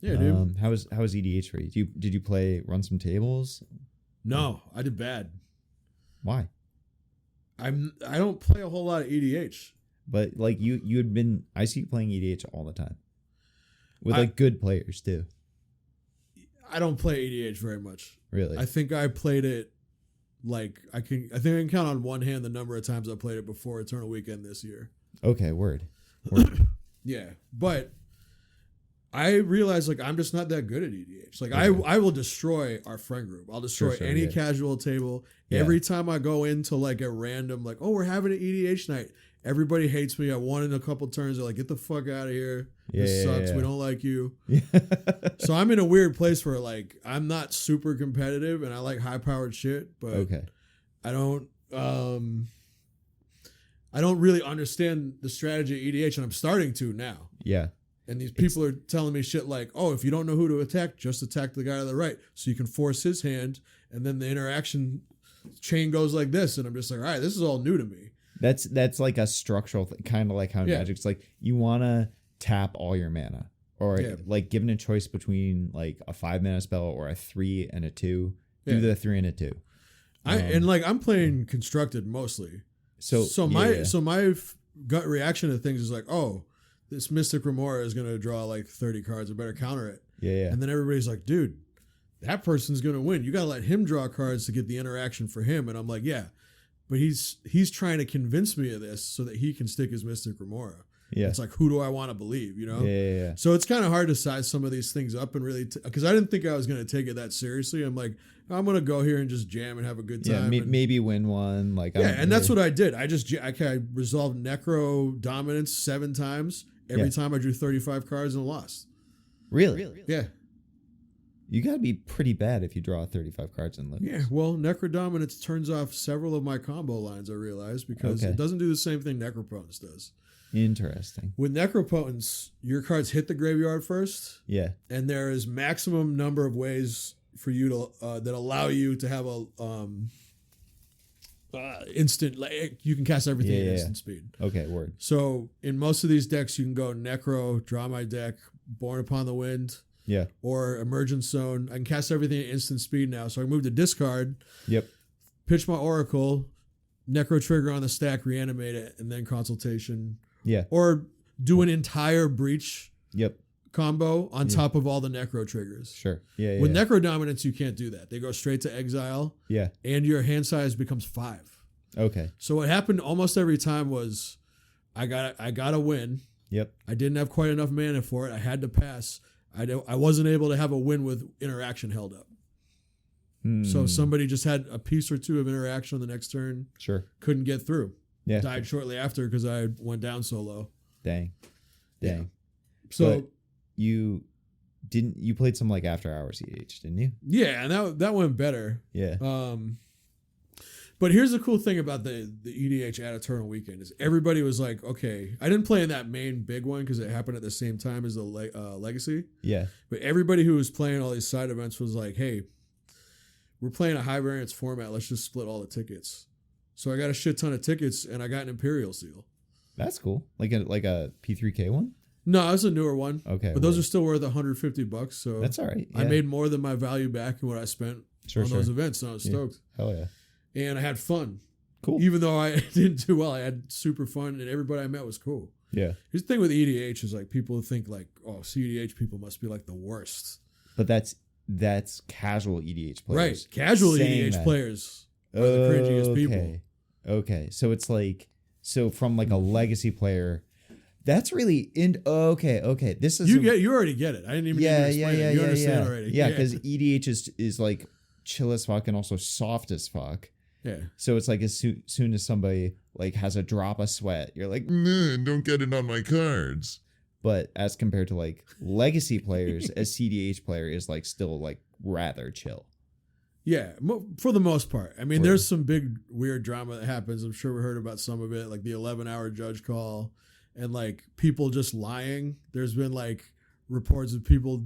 Yeah, dude. How was EDH for you? Did you run some tables? No, I did bad. Why? I don't play a whole lot of EDH. But like you had been, I see you playing EDH all the time with like good players too. I don't play EDH very much. Really? I think I played it like I think I can count on one hand the number of times I played it before Eternal Weekend this year. Okay, word. Yeah, but I realized like I'm just not that good at EDH. Like I will destroy our friend group. I'll destroy any casual table. Yeah. Every time I go into like a random like, oh, we're having an EDH night. Everybody hates me. I won in a couple turns. They're like, get the fuck out of here. This sucks. We don't like you. So I'm in a weird place where like I'm not super competitive and I like high powered shit, but I don't really understand the strategy of EDH, and I'm starting to now. Yeah. And these people are telling me shit like, oh, if you don't know who to attack, just attack the guy to the right. So you can force his hand, and then the interaction chain goes like this. And I'm just like, all right, this is all new to me. That's like a structural thing, kind of like how Magic's like, you want to tap all your mana. Or like given a choice between like a 5-mana spell or a 3 and a 2, do the 3 and a 2. And like I'm playing constructed mostly. So my gut reaction to things is like, oh, this Mystic Remora is going to draw like 30 cards. I better counter it. Yeah. And then everybody's like, dude, that person's going to win. You got to let him draw cards to get the interaction for him. And I'm like, yeah, but he's trying to convince me of this so that he can stick his Mystic Remora. Yeah. It's like, who do I want to believe, you know? Yeah. So it's kind of hard to size some of these things up and really, because I didn't think I was going to take it that seriously. I'm like, I'm going to go here and just jam and have a good time. Yeah, maybe win one. Like, and that's what I did. I resolved Necro Dominance 7 times. Every time I drew 35 cards and lost. Really? Yeah. You got to be pretty bad if you draw 35 cards and lose. Yeah, well, Necro Dominance turns off several of my combo lines, I realized, because it doesn't do the same thing Necropotence does. Interesting. With Necropotence, your cards hit the graveyard first. Yeah. And there is maximum number of ways for you to that allow you to have a instant, like you can cast everything at instant speed. Okay, word. So in most of these decks, you can go Necro, draw my deck, Born Upon the Wind, Yeah. or Emergence Zone. I can cast everything at instant speed now. So I move to discard, Yep. pitch my Oracle, Necro Trigger on the stack, reanimate it, and then Consultation. Yeah. Or do an entire Breach Yep. combo on top of all the Necro Triggers. Sure. Yeah. With Necro Dominance, you can't do that. They go straight to exile, Yeah. and your hand size becomes 5. Okay. So what happened almost every time was I got a win. Yep. I didn't have quite enough mana for it. I had to pass. I wasn't able to have a win with interaction held up. So if somebody just had a piece or two of interaction on the next turn, Sure. couldn't get through. Yeah. Died shortly after because I went down so low. Dang. Yeah. So But you played some like after hours EDH, didn't you? yeah, and that went better. Yeah. But here's the cool thing about the EDH at Eternal Weekend is everybody was like, okay, I didn't play in that main big one because it happened at the same time as the Legacy. Yeah. But everybody who was playing all these side events was like, hey, we're playing a high variance format. Let's just split all the tickets. So I got a shit ton of tickets and I got an Imperial Seal. That's cool. Like a P3K one? No, it's a newer one. Okay. But those are still worth $150. So that's all right. Yeah. I made more than my value back in what I spent on those events. So I was stoked. Hell yeah. And I had fun. Cool. Even though I didn't do well, I had super fun and everybody I met was cool. Yeah. Here's the thing with EDH is like people think like, oh, CEDH people must be like the worst. But that's casual EDH players. Right. Casual saying EDH that. players are the cringiest people. Okay. So it's like, from like a legacy player, that's really okay. This is you already get it. I didn't even need to explain it. You understand already. Yeah, because EDH is like chill as fuck and also soft as fuck. Yeah. So it's like as soon as somebody like has a drop of sweat, you're like, Nah, don't get it on my cards. but as compared to like legacy players, a CDH player is like still like rather chill. Yeah, for the most part. I mean, there's some big weird drama that happens. I'm sure we heard about some of it, like the 11-hour judge call and like people just lying. There's been like reports of people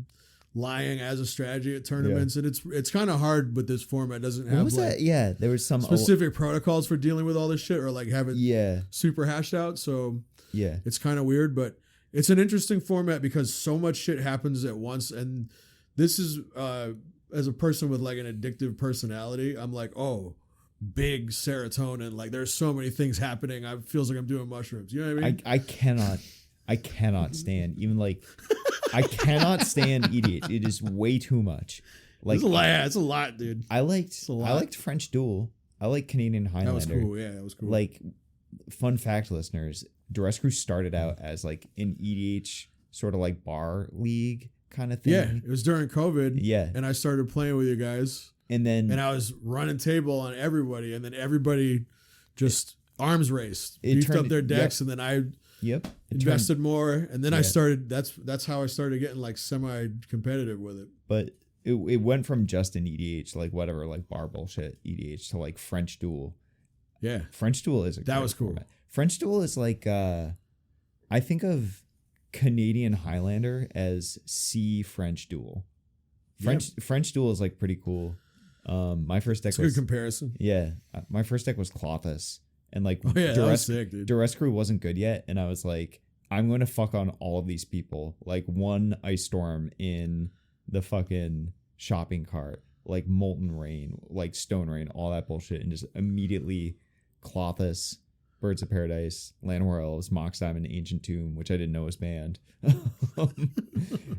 lying as a strategy at tournaments, and it's kind of hard with this format. It doesn't have What was like that? Yeah, there was some specific protocols for dealing with all this shit or like have it super hashed out. So it's kind of weird, but it's an interesting format because so much shit happens at once. And this is, as a person with like an addictive personality, I'm like, oh, big serotonin. Like there's so many things happening. I feels like I'm doing mushrooms. You know what I mean? I cannot stand even like I cannot stand EDH. It is way too much. Like it's a lot, dude. I liked French Duel. I like Canadian Highlander. That was cool. Yeah, that was cool. Like, fun fact, listeners, Durst started out as like an EDH sort of like bar league kind of thing. Yeah, it was during COVID. Yeah, and I started playing with you guys, and I was running table on everybody, and then everybody just arms raced, beefed up their decks, and then I invested more, and then I started. That's how I started getting like semi-competitive with it. But it went from just an EDH, like whatever, like bar bullshit EDH, to like French Duel. Yeah, French Duel is that was cool. Format. French Duel is like I think of Canadian Highlander as C French Duel. French Duel is like pretty cool. My first deck was a good comparison. Yeah, my first deck was Clothis. And like that was sick, dude. Durst Crew wasn't good yet, and I was like, I'm going to fuck on all of these people. Like one Ice Storm in the fucking shopping cart, like Molten Rain, like Stone Rain, all that bullshit, and just immediately Clothis, Birds of Paradise, Llanowar Elves, Mox Diamond, Ancient Tomb, which I didn't know was banned,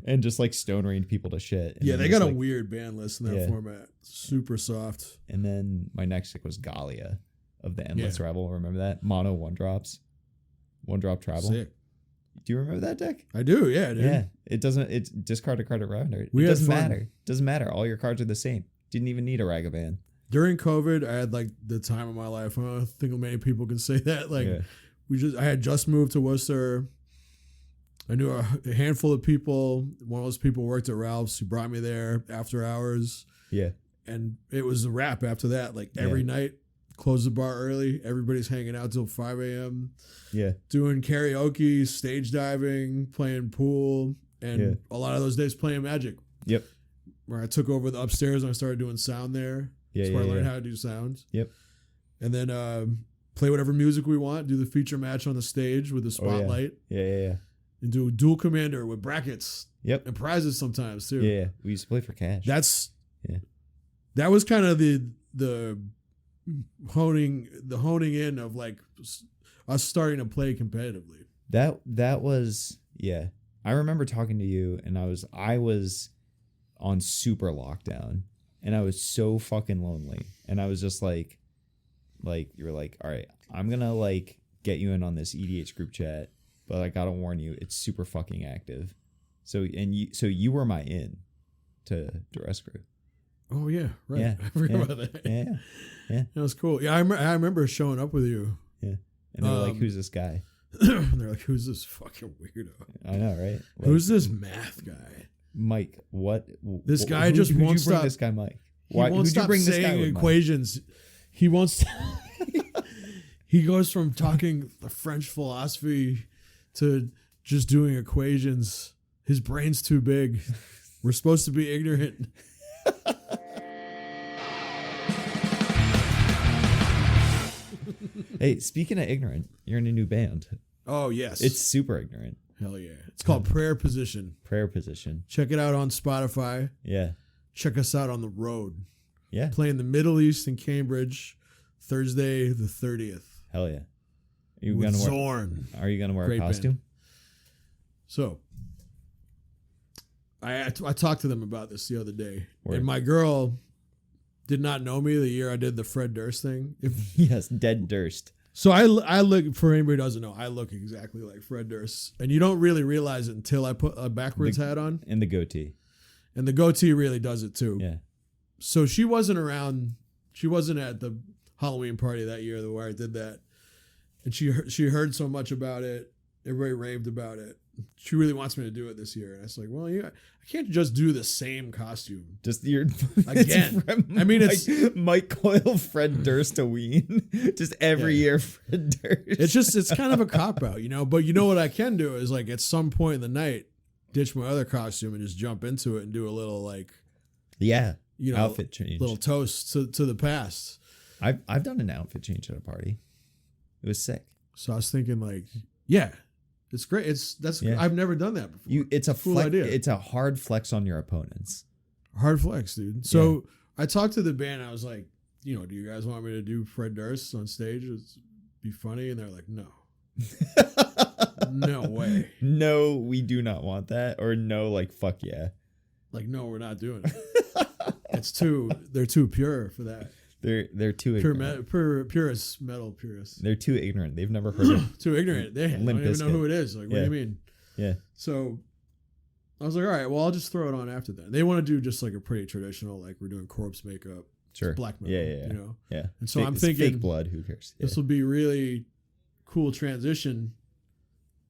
and just like Stone Rain people to shit. And they got a weird ban list in that format, super soft. And then my next deck was Galia of the Endless Rebel. Remember that? Mono 1-drops. 1-drop travel. Sick. Do you remember that deck? I do, yeah, dude. Yeah. It's discard a card at rounder. It doesn't matter. It doesn't matter. All your cards are the same. Didn't even need a Ragavan. During COVID, I had like the time of my life. I don't think many people can say that. Like I had just moved to Worcester. I knew a handful of people. One of those people worked at Ralph's. He brought me there after hours. Yeah. And it was a wrap after that. Like every night, close the bar early. Everybody's hanging out till 5 a.m. Yeah. Doing karaoke, stage diving, playing pool, and a lot of those days playing Magic. Yep. Where I took over the upstairs and I started doing sound there. Yeah. That's where I learned how to do sounds. Yep. And then play whatever music we want, do the feature match on the stage with the spotlight. Yeah. And do Dual Commander with brackets. Yep. and prizes sometimes too. Yeah. We used to play for cash. That was kind of the honing in of like us starting to play competitively. That was, yeah. I remember talking to you, and I was on super lockdown, and I was so fucking lonely, and I was just like you were like, all right, I'm gonna like get you in on this EDH group chat, but I gotta warn you, it's super fucking active. So you were my in to Durst group. Oh yeah, right. Yeah, I forgot about that. Yeah. That was cool. Yeah, I remember showing up with you. Yeah, and they're like, who's this guy? They're like, who's this fucking weirdo? I know, right? Like, who's this math guy? Mike, what? This guy just won't you bring stop. This guy, Mike. Why? He won't stop saying equations. He wants. He goes from talking the French philosophy to just doing equations. His brain's too big. We're supposed to be ignorant. Hey, speaking of ignorant, you're in a new band. Oh yes, It's super ignorant. hell yeah. It's called Prayer Position. Prayer Position. Check it out on Spotify. Yeah. Check us out on the road. Yeah. Playing the Middle East in Cambridge, Thursday the 30th. Hell yeah. Are you With gonna Zorn. Are you gonna wear Great a costume? So, I talked to them about this the other day, Word. and my girl did not know me the year I did the Fred Durst thing. Yes, dead Durst. So I look, for anybody who doesn't know, I look exactly like Fred Durst, and you don't really realize it until I put a backwards hat on, And the goatee. and the goatee really does it too. Yeah. So she wasn't around. She wasn't at the Halloween party that year where I did that, and she heard so much about it. Everybody raved about it. She really wants me to do it this year, and I was like, well, I can't just do the same costume. Just your Again. I mean, it's Mike Coyle, Fred Durst-Ween. Just every year, Fred Durst. it's kind of a cop out, But you know what I can do is like at some point in the night, ditch my other costume and just jump into it and do a little like outfit change. little toast to the past. I've done an outfit change at a party. It was sick. So I was thinking like, yeah, it's great. I've never done that before. It's a cool idea. It's a hard flex on your opponents. Hard flex, dude. So I talked to the band. I was like, do you guys want me to do Fred Durst on stage? It'd be funny. And they're like, no. No way. No, we do not want that. Or no, like, fuck yeah. Like, no, we're not doing it. They're too pure for that. They're too ignorant. Metal purists. They're too ignorant. They've never heard of Too ignorant. They don't even know who it is. Like, what do you mean? Yeah. So I was like, all right, well, I'll just throw it on after that. They want to do just like a pretty traditional, like we're doing corpse makeup. Sure. Black metal. Yeah. Yeah. And so I'm it's thinking, fake blood. Who cares? Yeah. this will be really cool transition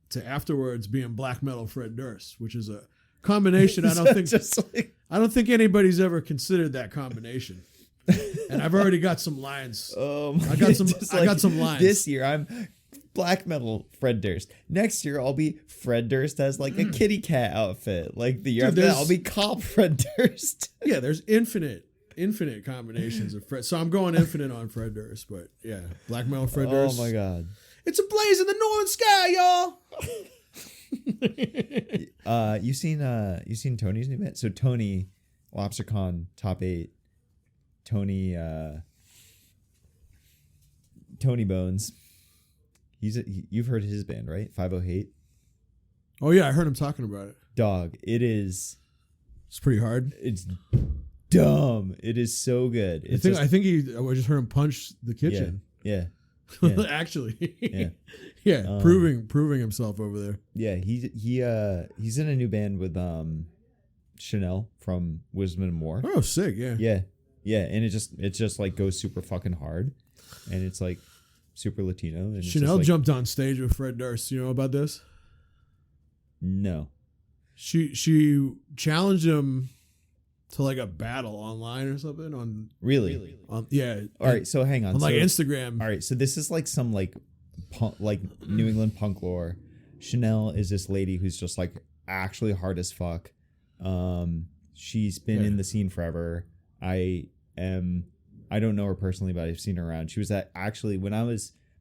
to afterwards being black metal Fred Durst, which is a combination. I don't think anybody's ever considered that combination. And I've already got some lines. I got some lines. This year I'm black metal Fred Durst. Next year I'll be Fred Durst as like a kitty cat outfit. Like the year after that I'll be cop Fred Durst. Yeah, there's infinite combinations of Fred. So I'm going infinite on Fred Durst, but yeah, black metal Fred Durst. Oh my god. It's a blaze in the northern sky, y'all. You seen Tony's new band? So Tony, LobsterCon top 8. Tony Bones. You've heard his band, right? 508. Oh yeah, I heard him talking about it. Dog, it's pretty hard. It's dumb. It is so good. I think I just heard him punch the kitchen. Yeah. Actually. Yeah. Proving himself over there. Yeah, he's in a new band with Chanel from Wisdom and More. Oh, sick, yeah. Yeah, and it just like goes super fucking hard, and it's like super Latino. And Chanel like, jumped on stage with Fred Durst. You know about this? No. She challenged him to like a battle online or something on really. Yeah. All right, so hang on. On like Instagram. All right, so this is like some like New England punk lore. Chanel is this lady who's just like actually hard as fuck. She's been in the scene forever. I don't know her personally, but I've seen her around. She was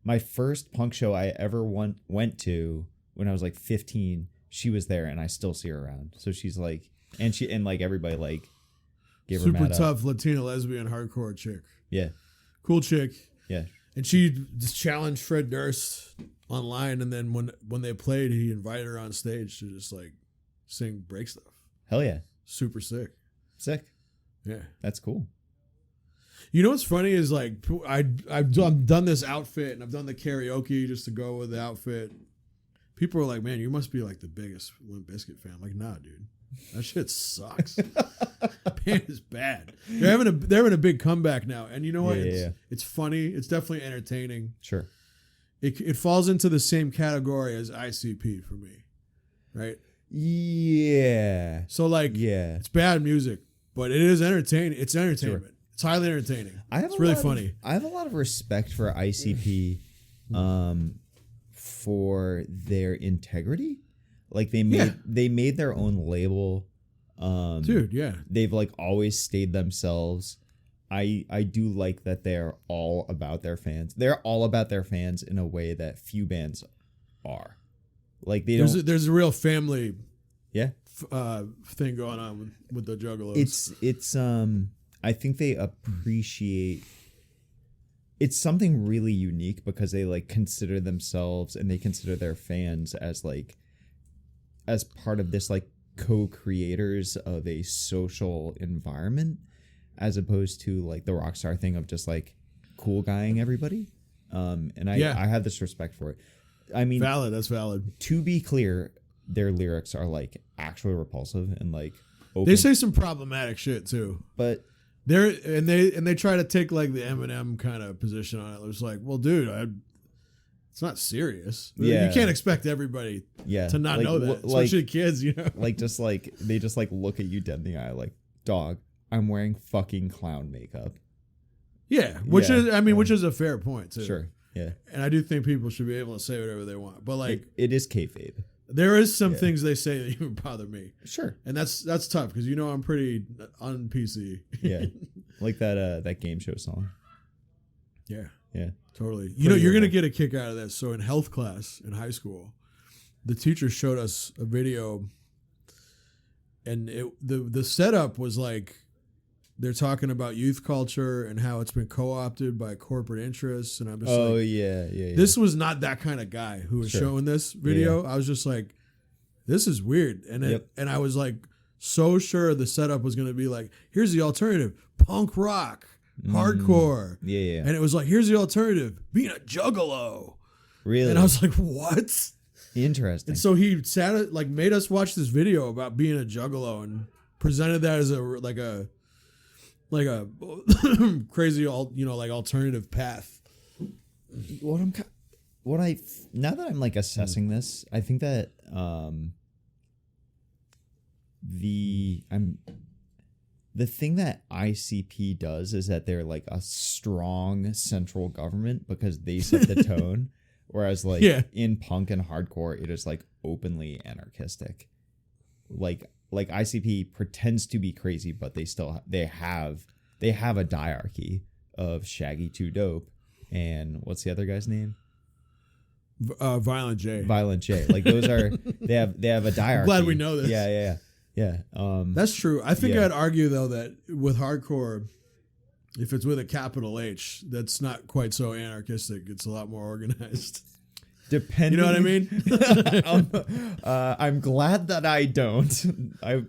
my first punk show I ever went to when I was like 15. she was there, and I still see her around. So she's like, and like everybody like gave her Super mad tough up. Latina lesbian hardcore chick. Yeah, Cool chick. yeah. And she just challenged Fred Durst online, and then when they played, he invited her on stage to just like sing break stuff. Hell yeah, Super sick. sick. Yeah. That's cool. You know what's funny is like I've done this outfit and I've done the karaoke just to go with the outfit. People are like, "Man, you must be like the biggest Limp Bizkit fan." I'm like, nah, dude, that shit sucks. Band is bad. They're having a big comeback now, and you know what? It's funny. It's definitely entertaining. Sure. It falls into the same category as ICP for me, right? Yeah. So like, Yeah. it's bad music, but it is entertaining. It's entertainment. Sure. It's highly entertaining. It's really funny. I have a lot of respect for ICP, for their integrity. Like they made their own label. Dude, yeah. They've like always stayed themselves. I do like that they're all about their fans. They're all about their fans in a way that few bands are. Like there's a real family thing going on with the Juggalos. It's I think they appreciate, it's something really unique because they like consider themselves and they consider their fans as like as part of this like co-creators of a social environment, as opposed to like the rock star thing of just like cool guying everybody. And I have this respect for it. I mean, that's valid. To be clear, their lyrics are like actually repulsive and like open. They say some problematic shit too. But they try to take like the Eminem kind of position on it. It's like, well, dude, it's not serious. Yeah. You can't expect everybody to not like, know that, especially kids, you know. Like they just like look at you dead in the eye, like, dog, I'm wearing fucking clown makeup. Yeah, which is a fair point too. Sure. Yeah. And I do think people should be able to say whatever they want, but like it is kayfabe. There is some things they say that even bother me. Sure. And that's tough because you know I'm pretty un-PC. Yeah. Like that game show song. Yeah. Yeah. Totally. You know, you're going to get a kick out of this. So in health class in high school, the teacher showed us a video and the setup was like they're talking about youth culture and how it's been co-opted by corporate interests. And I'm just yeah. This was not that kind of guy who was showing this video. Yeah. I was just like, this is weird. And and I was like so sure the setup was going to be like, here's the alternative, punk rock, hardcore. Yeah. And it was like, here's the alternative, being a juggalo. Really? And I was like, what? Interesting. And so he made us watch this video about being a juggalo and presented that as a crazy alternative path. Now that I'm like assessing this, I think that the thing that ICP does is that they're like a strong central government because they set the tone, whereas like in punk and hardcore it is like openly anarchistic. Like ICP pretends to be crazy, but they have a diarchy of Shaggy 2 Dope and what's the other guy's name? Violent J. Like those are they have a diarchy. I'm glad we know this. Yeah. That's true. I think I'd argue though that with hardcore, if it's with a capital H, that's not quite so anarchistic. It's a lot more organized. Depending, you know what I mean? I'm glad that I don't.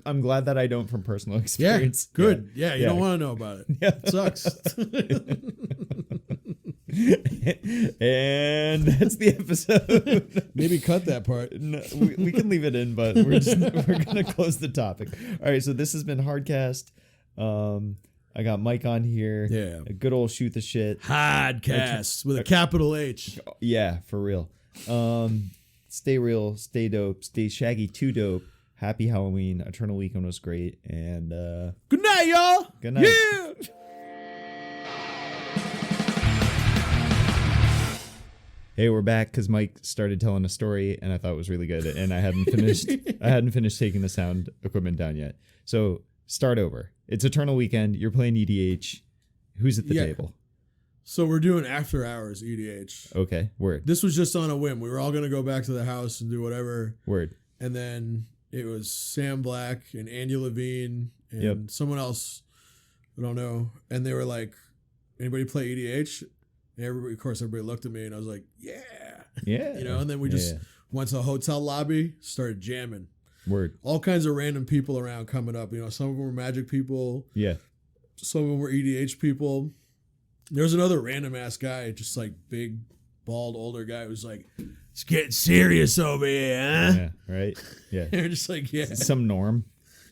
I'm glad that I don't from personal experience. Yeah, good. Yeah, you don't want to know about it. Yeah. It sucks. And that's the episode. Maybe cut that part. No, we can leave it in, but we're gonna close the topic. All right, so this has been Hardcast. I got Mike on here. Yeah, a good old shoot the shit. Hardcast with a capital H. Yeah, for real. Stay real, stay dope, stay Shaggy 2 Dope. Happy Halloween. Eternal Weekend was great, and good night, y'all. Good night. Yeah. Hey, we're back because Mike started telling a story, and I thought it was really good, and I hadn't finished. I hadn't finished taking the sound equipment down yet. So start over. It's Eternal Weekend. You're playing EDH. Who's at the table? So we're doing after hours EDH. Okay, word. This was just on a whim. We were all going to go back to the house and do whatever. Word. and then it was Sam Black and Andy Levine and someone else, I don't know, and they were like, "Anybody play EDH?" And everybody, of course, everybody looked at me, and I was like, "Yeah." You know, and then we just went to the hotel lobby, started jamming. Word. All kinds of random people around coming up. You know, some of them were Magic people. Yeah. Some of them were EDH people. There was another random ass guy, just like big, bald, older guy who was like, "It's getting serious over here, huh?" Yeah, right? Yeah. And we're just like, yeah. Some norm.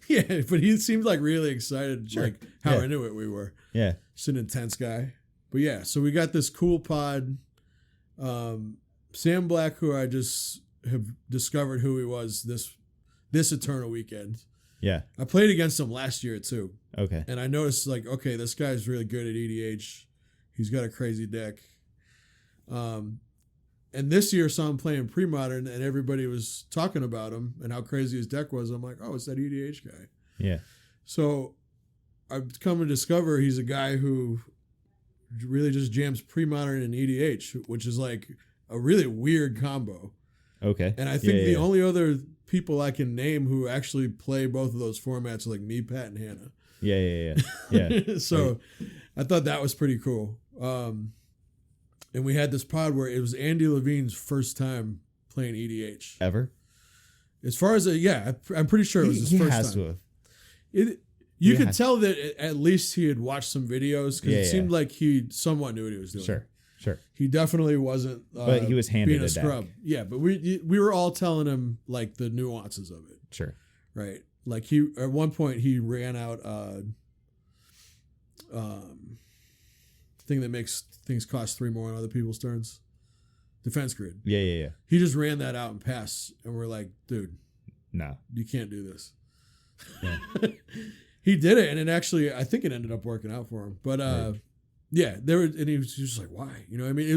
Yeah, but he seemed like really excited, like how into it we were. Yeah. Just an intense guy. But yeah, so we got this cool pod. Sam Black, who I just have discovered who he was this Eternal weekend. Yeah. I played against him last year too. Okay. And I noticed like, okay, this guy's really good at EDH. He's got a crazy deck. And this year saw him playing pre-modern and everybody was talking about him and how crazy his deck was. I'm like, oh, it's that EDH guy. Yeah. So I've come to discover he's a guy who really just jams pre-modern and EDH, which is like a really weird combo. Okay. And I think the only other people I can name who actually play both of those formats are like me, Pat, and Hannah. Yeah. So I thought that was pretty cool. And we had this pod where it was Andy Levine's first time playing EDH. Ever? As far as, I'm pretty sure it was his first has time. To have. You could tell that at least he had watched some videos because it seemed like he somewhat knew what he was doing. Sure. He definitely wasn't. But he was handed being a a scrub. deck. Yeah, but we were all telling him like the nuances of it. Sure. Right. Like he at one point he ran out thing that makes things cost 3 more on other people's turns. Defense grid. Yeah. He just ran that out and passed, and we're like, dude, No. you can't do this. Yeah. He did it, and it actually, I think it ended up working out for him. But yeah, and he was just like, why? You know, I mean,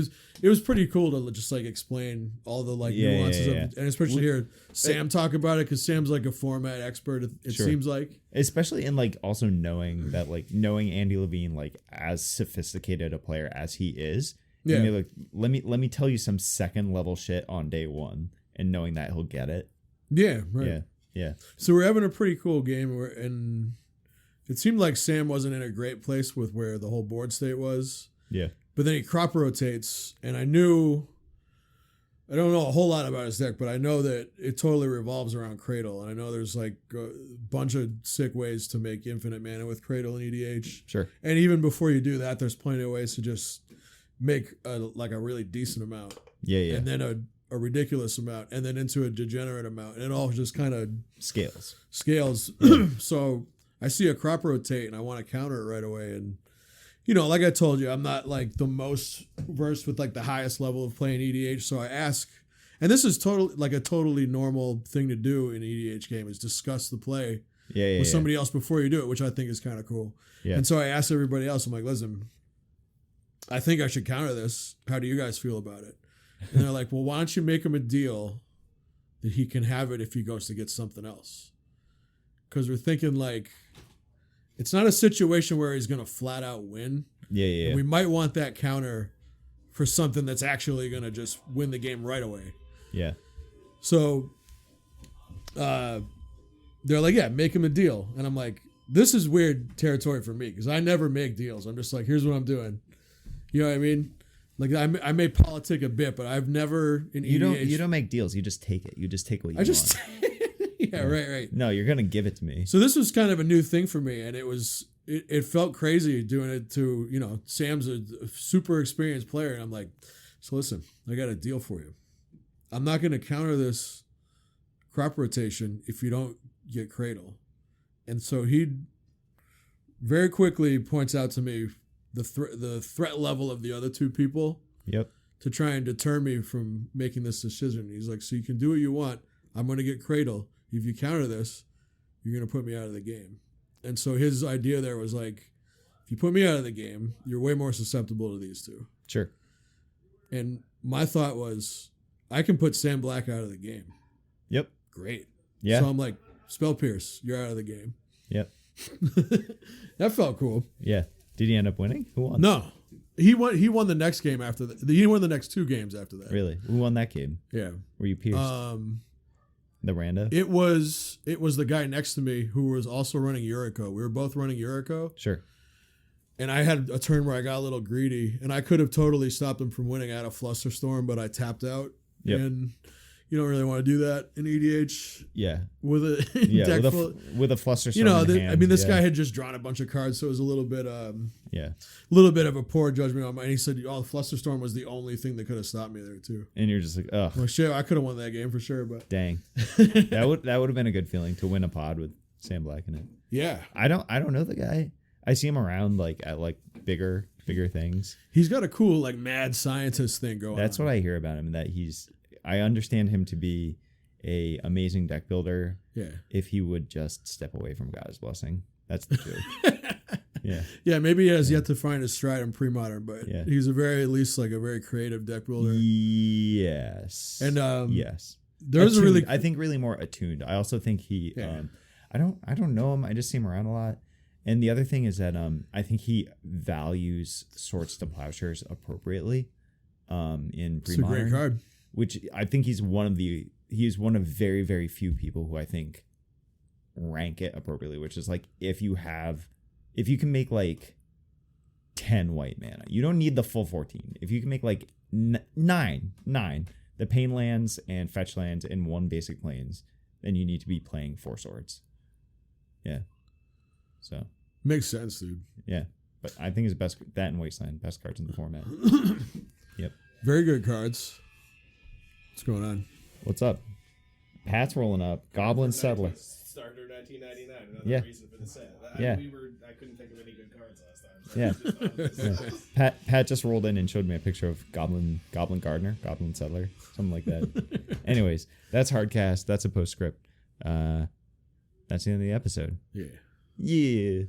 it was pretty cool to just like explain all the like nuances of it, and especially hear Sam talk about it because Sam's like a format expert. It seems like, especially in like also knowing that like knowing Andy Levine like as sophisticated a player as he is. Yeah. And like, let me tell you some second level shit on day one, and knowing that he'll get it. Yeah. Right. Yeah. So we're having a pretty cool game, and it seemed like Sam wasn't in a great place with where the whole board state was. Yeah. But then he crop rotates, and I don't know a whole lot about his deck, but I know that it totally revolves around Cradle. And I know there's like a bunch of sick ways to make infinite mana with Cradle and EDH. Sure. And even before you do that, there's plenty of ways to just make a really decent amount. Yeah. And then a ridiculous amount, and then into a degenerate amount. And it all just kind of Scales. So I see a crop rotate and I want to counter it right away. And, you know, like I told you, I'm not like the most versed with like the highest level of playing EDH. So I ask, and this is totally normal thing to do in an EDH game, is discuss the play with somebody else before you do it, which I think is kind of cool. Yeah. And so I asked everybody else, I'm like, listen, I think I should counter this. How do you guys feel about it? And they're like, well, why don't you make him a deal that he can have it if he goes to get something else? Because we're thinking like, it's not a situation where he's going to flat out win. Yeah. And we might want that counter for something that's actually going to just win the game right away. Yeah. So they're like, yeah, make him a deal. And I'm like, this is weird territory for me because I never make deals. I'm just like, here's what I'm doing. You know what I mean? Like I may politic a bit, but I've never in EDH. You don't make deals. You just take it. You just take what you want. Yeah, right. No, you're gonna give it to me. So this was kind of a new thing for me, and it felt crazy doing it to, you know, Sam's a super experienced player, and I'm like, so listen, I got a deal for you. I'm not gonna counter this crop rotation if you don't get Cradle. And so he very quickly points out to me the threat level of the other two people. Yep. To try and deter me from making this decision. He's like, so you can do what you want. I'm going to get Cradle. If you counter this, you're going to put me out of the game. And so his idea there was like, if you put me out of the game, you're way more susceptible to these two. Sure. And my thought was, I can put Sam Black out of the game. Yep. Great. Yeah. So I'm like, Spell Pierce, you're out of the game. Yep. That felt cool. Yeah. Did he end up winning? Who won? No. He won the next game after that. He won the next 2 games after that. Really? Who won that game? Yeah. Were you Pierce? The rando? It was the guy next to me who was also running Yuriko. We were both running Yuriko. Sure. And I had a turn where I got a little greedy, and I could have totally stopped him from winning out of Flusterstorm, but I tapped out. Yep. And you don't really want to do that in EDH. Yeah. With a Yeah, deck with a Flusterstorm you know, in hand, this guy had just drawn a bunch of cards, so it was a little bit yeah. of a poor judgment on mine. He said, "Oh, Flusterstorm was the only thing that could have stopped me there too." And you're just like, oh, Well, shit, I could have won that game for sure, but dang. that would have been a good feeling to win a pod with Sam Black in it. yeah, I don't know the guy. I see him around like at like bigger things. he's got a cool like mad scientist thing going. That's on. what I hear about him. That I understand him to be a amazing deck builder. Yeah. If he would just step away from God's blessing, that's the joke. Yeah. Yeah, maybe he has yet to find his stride in pre-modern, but Yeah. he's at least like a very creative deck builder. Yes. And yes. there's Attuned. I think really more attuned. I also think he Yeah. I don't know him. I just see him around a lot. And the other thing is that I think he values Swords to Plowshares appropriately in it's a pre-modern. great card. Which I think he's one of very, very few people who I think rank it appropriately, which is like if you can make like 10 white mana, you don't need the full 14. If you can make like nine, the pain lands and fetch lands in one basic planes, then you need to be playing 4 swords. Yeah. So. Makes sense, dude. Yeah. But I think his best, that and Wasteland, best cards in the format. Yep. Very good cards. What's going on? What's up? Pat's rolling up. Goblin Settler. Starter 1999. Another Yeah. reason for the set. Yeah. I couldn't think of any good cards last time. So Yeah. Pat just rolled in and showed me a picture of Goblin Gardener, Goblin Settler, something like that. Anyways, that's Hardcast. That's a postscript. That's the end of the episode. Yeah. Yeah.